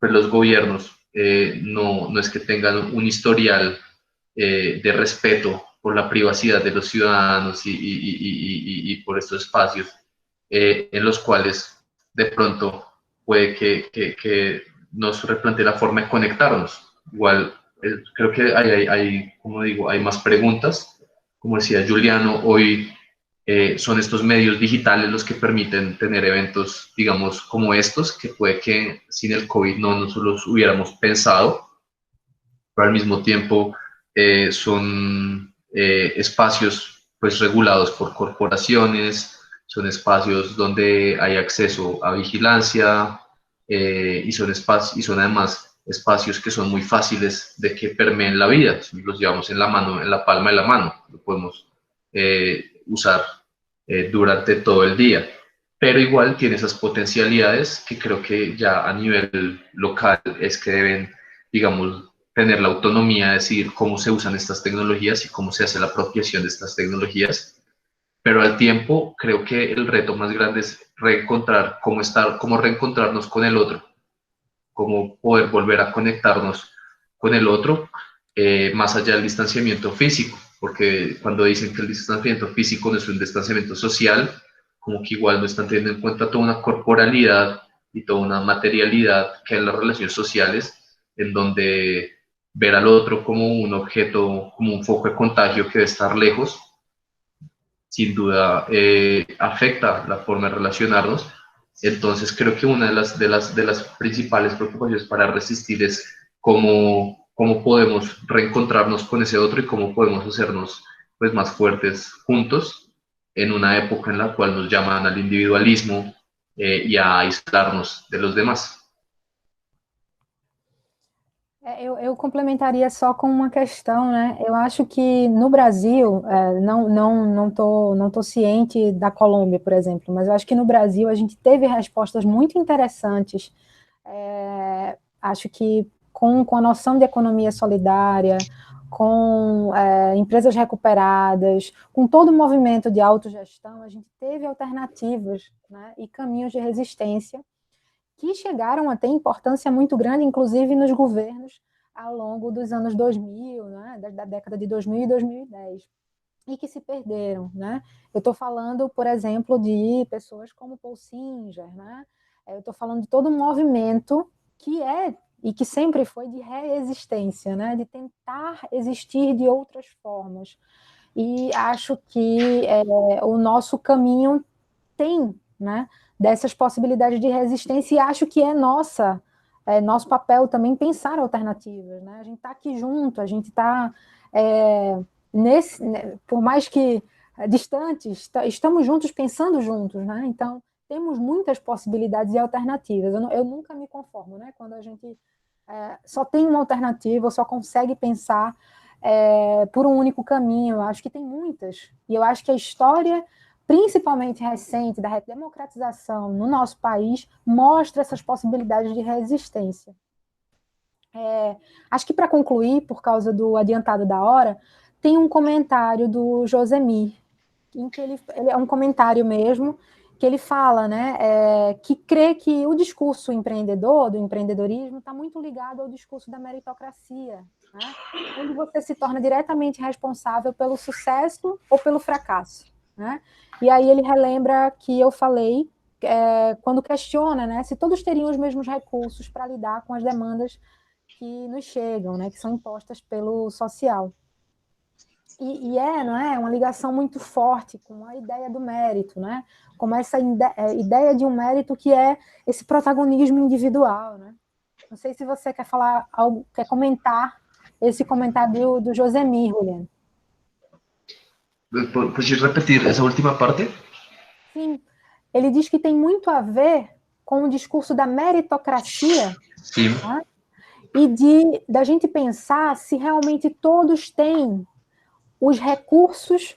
pues los gobiernos no es que tengan un historial de respeto por la privacidad de los ciudadanos y por estos espacios en los cuales de pronto puede que nos replantee la forma de conectarnos. Igual, creo que como digo, hay más preguntas. Como decía Juliano, hoy son estos medios digitales los que permiten tener eventos, digamos, como estos, que puede que sin el COVID no nos los hubiéramos pensado, pero al mismo tiempo son espacios pues regulados por corporaciones, son espacios donde hay acceso a vigilancia y son además espacios que son muy fáciles de que permeen la vida, los llevamos en la mano, en la palma de la mano, lo podemos usar durante todo el día. Pero igual tiene esas potencialidades que creo que ya a nivel local es que deben, digamos, tener la autonomía de decidir cómo se usan estas tecnologías y cómo se hace la apropiación de estas tecnologías. Pero al tiempo creo que el reto más grande es reencontrar cómo reencontrarnos con el otro, cómo poder volver a conectarnos con el otro, más allá del distanciamiento físico, porque cuando dicen que el distanciamiento físico no es un distanciamiento social, como que igual no están teniendo en cuenta toda una corporalidad y toda una materialidad que hay en las relaciones sociales, en donde ver al otro como un objeto, como un foco de contagio que debe estar lejos, sin duda afecta la forma de relacionarnos. Entonces creo que una de las principales preocupaciones para resistir es cómo podemos reencontrarnos con ese otro y cómo podemos hacernos pues, más fuertes juntos en una época en la cual nos llaman al individualismo y a aislarnos de los demás. Eu complementaria só com uma questão, né? Eu acho que no Brasil, não tô ciente da Colômbia, por exemplo, mas eu acho que no Brasil a gente teve respostas muito interessantes. Acho que com a noção de economia solidária, com empresas recuperadas, com todo o movimento de autogestão, a gente teve alternativas, né, e caminhos de resistência que chegaram a ter importância muito grande, inclusive nos governos ao longo dos anos 2000, né, da década de 2000 e 2010, e que se perderam, né? Eu estou falando, por exemplo, de pessoas como Paul Singer, né? Eu estou falando de todo um movimento que e que sempre foi de resistência, né? De tentar existir de outras formas. E acho que o nosso caminho tem, né, dessas possibilidades de resistência, e acho que é nossa nosso papel também pensar alternativas, né? A gente está aqui junto, a gente está por mais que distantes, estamos juntos pensando juntos, né? Então, temos muitas possibilidades e alternativas. Eu nunca me conformo, né? Quando a gente só tem uma alternativa, ou só consegue pensar por um único caminho. Eu acho que tem muitas. E eu acho que a história, principalmente recente, da democratização no nosso país, mostra essas possibilidades de resistência. Acho que para concluir, por causa do adiantado da hora, tem um comentário do Josemir, em que ele é um comentário mesmo, que ele fala, né, que crê que o discurso empreendedor, do empreendedorismo, está muito ligado ao discurso da meritocracia, né, onde você se torna diretamente responsável pelo sucesso ou pelo fracasso, né? E aí ele relembra que eu falei, quando questiona, né, se todos teriam os mesmos recursos para lidar com as demandas que nos chegam, né, que são impostas pelo social. E não é uma ligação muito forte com a ideia do mérito, né? Como essa ideia de um mérito que é esse protagonismo individual, né? Não sei se você quer falar algo, quer comentar esse comentário do Josemir, Juliana. ¿Puedes repetir esa última parte? Sim, ele diz que tem muito a ver com o discurso da meritocracia, Sim. Né? E da gente pensar se realmente todos têm os recursos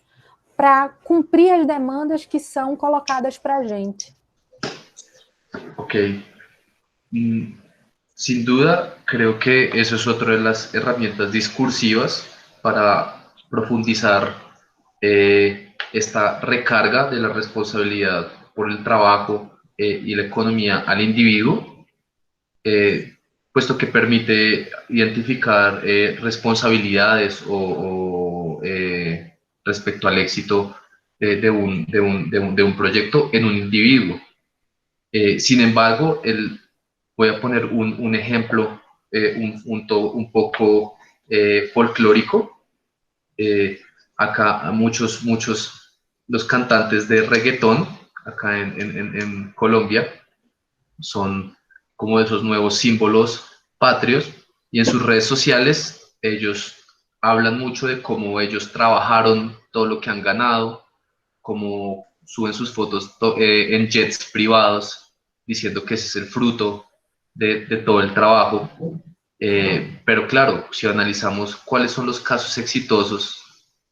para cumprir as demandas que são colocadas para a gente. Ok. Sin duda, creo que eso es otra de las herramientas discursivas para profundizar esta recarga de la responsabilidad por el trabajo y la economía al individuo, puesto que permite identificar responsabilidades respecto al éxito de un proyecto en un individuo. Sin embargo, voy a poner un ejemplo un poco folclórico. Acá muchos, los cantantes de reggaetón, acá en Colombia, son como esos nuevos símbolos patrios, y en sus redes sociales ellos hablan mucho de cómo ellos trabajaron todo lo que han ganado, cómo suben sus fotos en jets privados, diciendo que ese es el fruto de todo el trabajo. Pero claro, si analizamos cuáles son los casos exitosos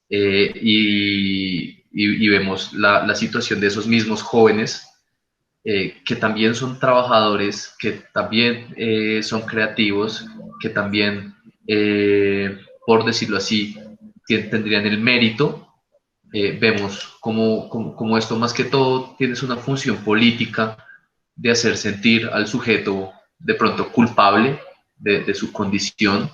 y vemos la situación de esos mismos jóvenes, que también son trabajadores, que también son creativos, que también, por decirlo así, tendrían el mérito, vemos como esto más que todo tiene una función política de hacer sentir al sujeto de pronto culpable de su condición,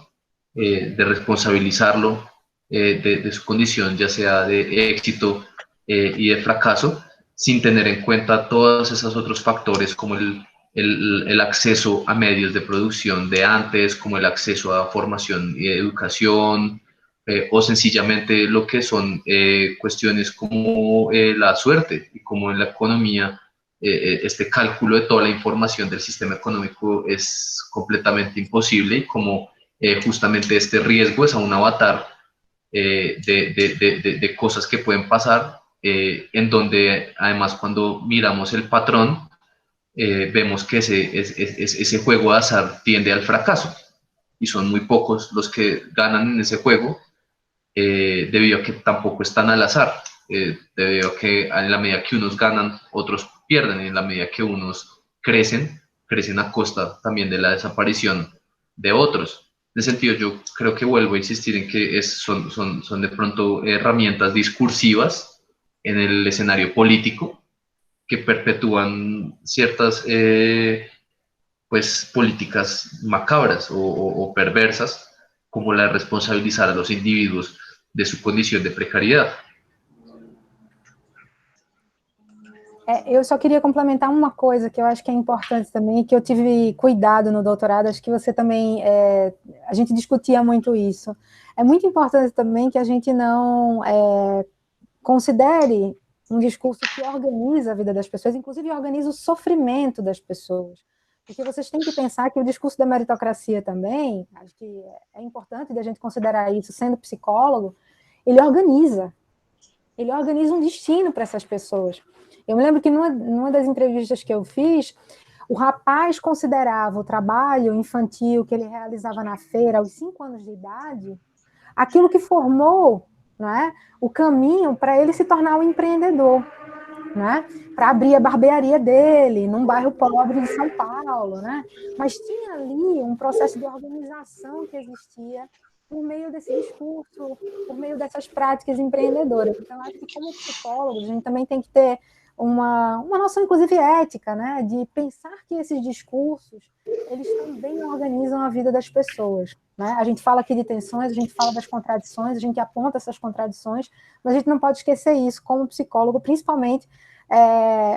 de responsabilizarlo de su condición, ya sea de éxito y de fracaso, sin tener en cuenta todos esos otros factores como el acceso a medios de producción de antes, como el acceso a formación y educación, o sencillamente lo que son cuestiones como la suerte y como en la economía este cálculo de toda la información del sistema económico es completamente imposible, y como justamente este riesgo es a un avatar de cosas que pueden pasar, en donde además cuando miramos el patrón vemos que ese juego de azar tiende al fracaso, y son muy pocos los que ganan en ese juego, debido a que tampoco están al azar, debido a que en la medida que unos ganan, otros pierden, y en la medida que unos crecen a costa también de la desaparición de otros. En ese sentido, yo creo que vuelvo a insistir en que son de pronto herramientas discursivas en el escenario político que perpetúan ciertas pues, políticas macabras o perversas, como la de responsabilizar a los individuos de su condição de precariedade. Eu só queria complementar uma coisa que eu acho que é importante também, que eu tive cuidado no doutorado, acho que você também, a gente discutia muito isso. É muito importante também que a gente não considere um discurso que organiza a vida das pessoas, inclusive organiza o sofrimento das pessoas. Porque vocês têm que pensar que o discurso da meritocracia também, acho que é importante da gente considerar isso, sendo psicólogo, ele organiza um destino para essas pessoas. Eu me lembro que numa das entrevistas que eu fiz, o rapaz considerava o trabalho infantil que ele realizava na feira aos 5 anos de idade, aquilo que formou, né, o caminho para ele se tornar um empreendedor, né, para abrir a barbearia dele num bairro pobre de São Paulo, né? Mas tinha ali um processo de organização que existia por meio desse discurso, por meio dessas práticas empreendedoras. Então, acho que como psicólogos, a gente também tem que ter uma noção, inclusive, ética, né, de pensar que esses discursos, eles também organizam a vida das pessoas, né? A gente fala aqui de tensões, a gente fala das contradições, a gente aponta essas contradições, mas a gente não pode esquecer isso como psicólogo, principalmente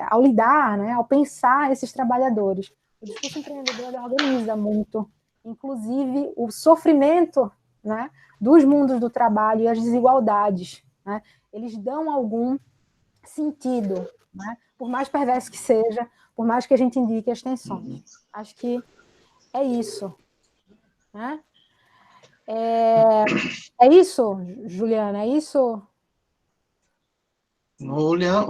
ao lidar, né, ao pensar esses trabalhadores. O discurso empreendedor organiza muito, inclusive o sofrimento, né, dos mundos do trabalho e as desigualdades, né? Eles dão algum sentido, né? Por mais perverso que seja, por mais que a gente indique as tensões. Acho que é isso, né? É isso, Juliana? É isso? Julian,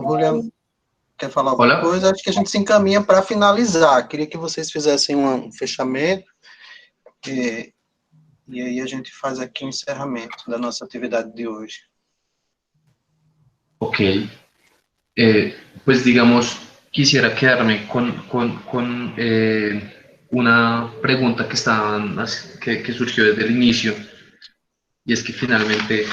quer falar alguma Hola. coisa? Acho que a gente se encaminha para finalizar. Queria que vocês fizessem um fechamento, e aí a gente faz aqui o encerramento da nossa atividade de hoje. Ok. Pues digamos, quisiera quedarme con una pregunta que surgió desde el inicio, y es que finalmente,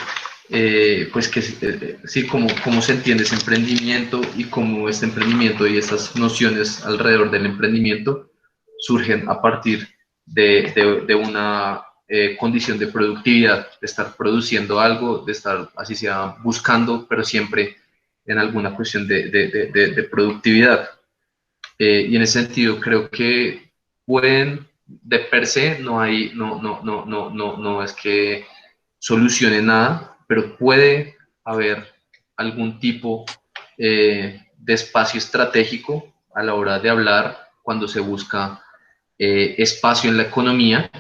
pues que sí, cómo se entiende ese emprendimiento y cómo este emprendimiento y estas nociones alrededor del emprendimiento surgen a partir de una condición de productividad, de estar produciendo algo, de estar, así sea, buscando, pero siempre en alguna cuestión de productividad. Y en ese sentido creo que pueden, de per se, no es que solucione nada, pero puede haber algún tipo de espacio estratégico a la hora de hablar cuando se busca espacio en la economía,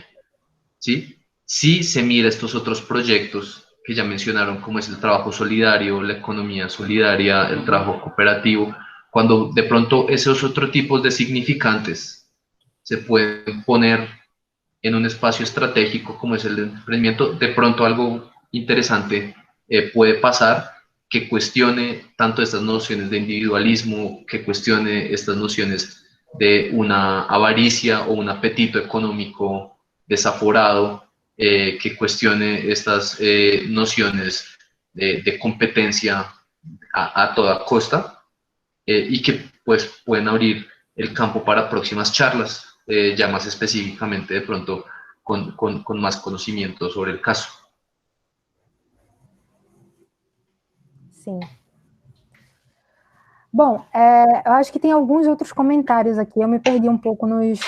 ¿sí? Si se mira estos otros proyectos que ya mencionaron, como es el trabajo solidario, la economía solidaria, el trabajo cooperativo, cuando de pronto esos otros tipos de significantes se pueden poner en un espacio estratégico como es el emprendimiento, de pronto algo interesante puede pasar que cuestione tanto estas nociones de individualismo, que cuestione estas nociones de una avaricia o un apetito económico desaforado, que cuestione estas nociones de competencia a toda costa, y que pues pueden abrir el campo para próximas charlas, ya más específicamente de pronto con más conocimiento sobre el caso. Sim. Bom, eu acho que tem alguns outros comentários aqui, eu me perdi um pouco nos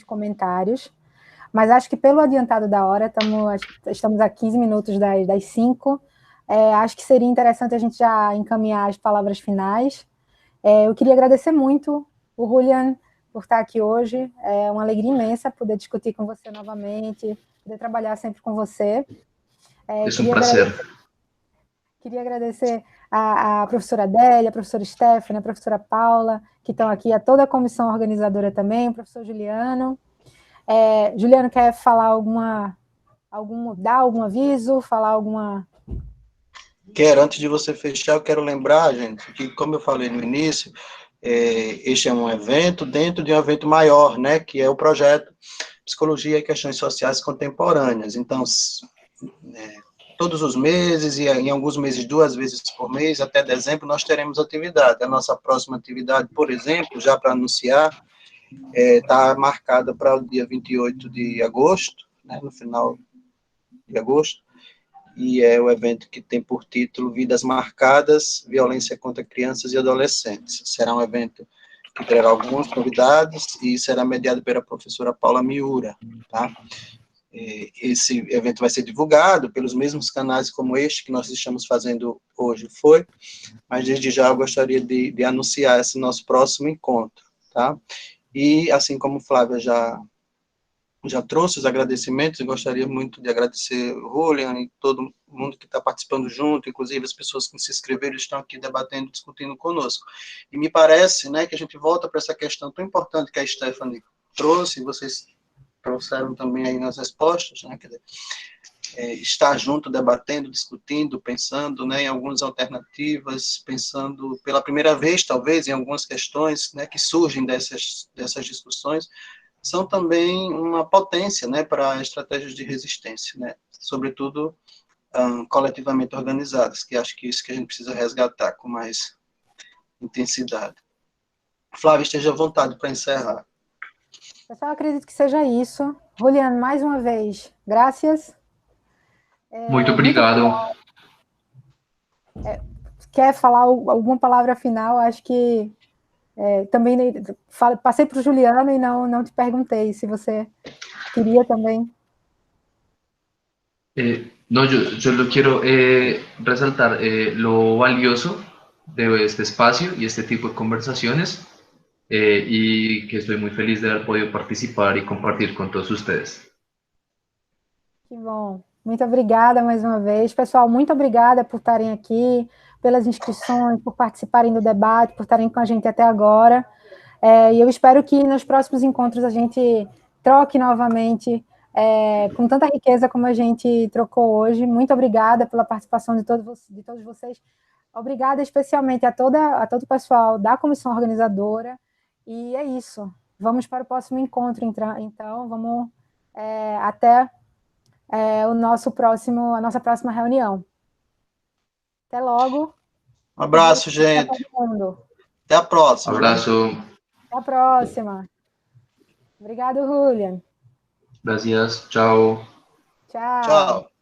comentários, mas acho que pelo adiantado da hora, estamos a 15 minutos das 5, acho que seria interessante a gente já encaminhar as palavras finais. Eu queria agradecer muito o Julian por estar aqui hoje, é uma alegria imensa poder discutir com você novamente, poder trabalhar sempre com você. É um prazer. Queria agradecer a professora Adélia, a professora Stephanie, a professora Paula, que estão aqui, a toda a comissão organizadora também, o professor Juliano. Juliano, quer falar dar algum aviso, falar alguma... Antes de você fechar, eu quero lembrar, gente, que como eu falei no início, este é um evento dentro de um evento maior, né, que é o projeto Psicologia e Questões Sociais Contemporâneas. Então, todos os meses, e em alguns meses 2 vezes por mês, até dezembro, nós teremos atividade. A nossa próxima atividade, por exemplo, já para anunciar, está marcada para o dia 28 de agosto, né, no final de agosto, e é o evento que tem por título Vidas Marcadas, Violência contra Crianças e Adolescentes. Será um evento que terá alguns convidados e será mediado pela professora Paula Miura, tá? Esse evento vai ser divulgado pelos mesmos canais como este que nós estamos fazendo hoje, mas desde já eu gostaria de anunciar esse nosso próximo encontro, tá? E, assim como Flávia já trouxe os agradecimentos, eu gostaria muito de agradecer o Julian e todo mundo que está participando junto, inclusive as pessoas que se inscreveram estão aqui debatendo, discutindo conosco. E me parece, né, que a gente volta para essa questão tão importante que a Stephanie trouxe, e vocês trouxeram também aí nas respostas, né, quer dizer, estar junto, debatendo, discutindo, pensando, né, em algumas alternativas, pensando pela primeira vez, talvez, em algumas questões, né, que surgem dessas discussões, são também uma potência, né, para estratégias de resistência, né, sobretudo coletivamente organizadas, que acho que isso que a gente precisa resgatar com mais intensidade. Flávia, esteja à vontade para encerrar. Pessoal, acredito que seja isso. Juliano, mais uma vez, graças. Muito obrigado. Quer falar alguma palavra final? Acho que também passei para o Juliano e não te perguntei se você queria também. No, yo lo quiero resaltar lo valioso de este espacio y este tipo de conversaciones y que estoy muy feliz de haber podido participar y compartir con todos ustedes. Que bom. Muito obrigada mais uma vez. Pessoal, muito obrigada por estarem aqui, pelas inscrições, por participarem do debate, por estarem com a gente até agora. E eu espero que nos próximos encontros a gente troque novamente com tanta riqueza como a gente trocou hoje. Muito obrigada pela participação de todos vocês. Obrigada especialmente a todo o pessoal da comissão organizadora. E é isso. Vamos para o próximo encontro, então. Vamos até a nossa próxima reunião. Até logo. Um abraço, gente. Até a próxima. Abraço. Até a próxima. Obrigado, Julian. Gracias. Chao. Tchau. Tchau.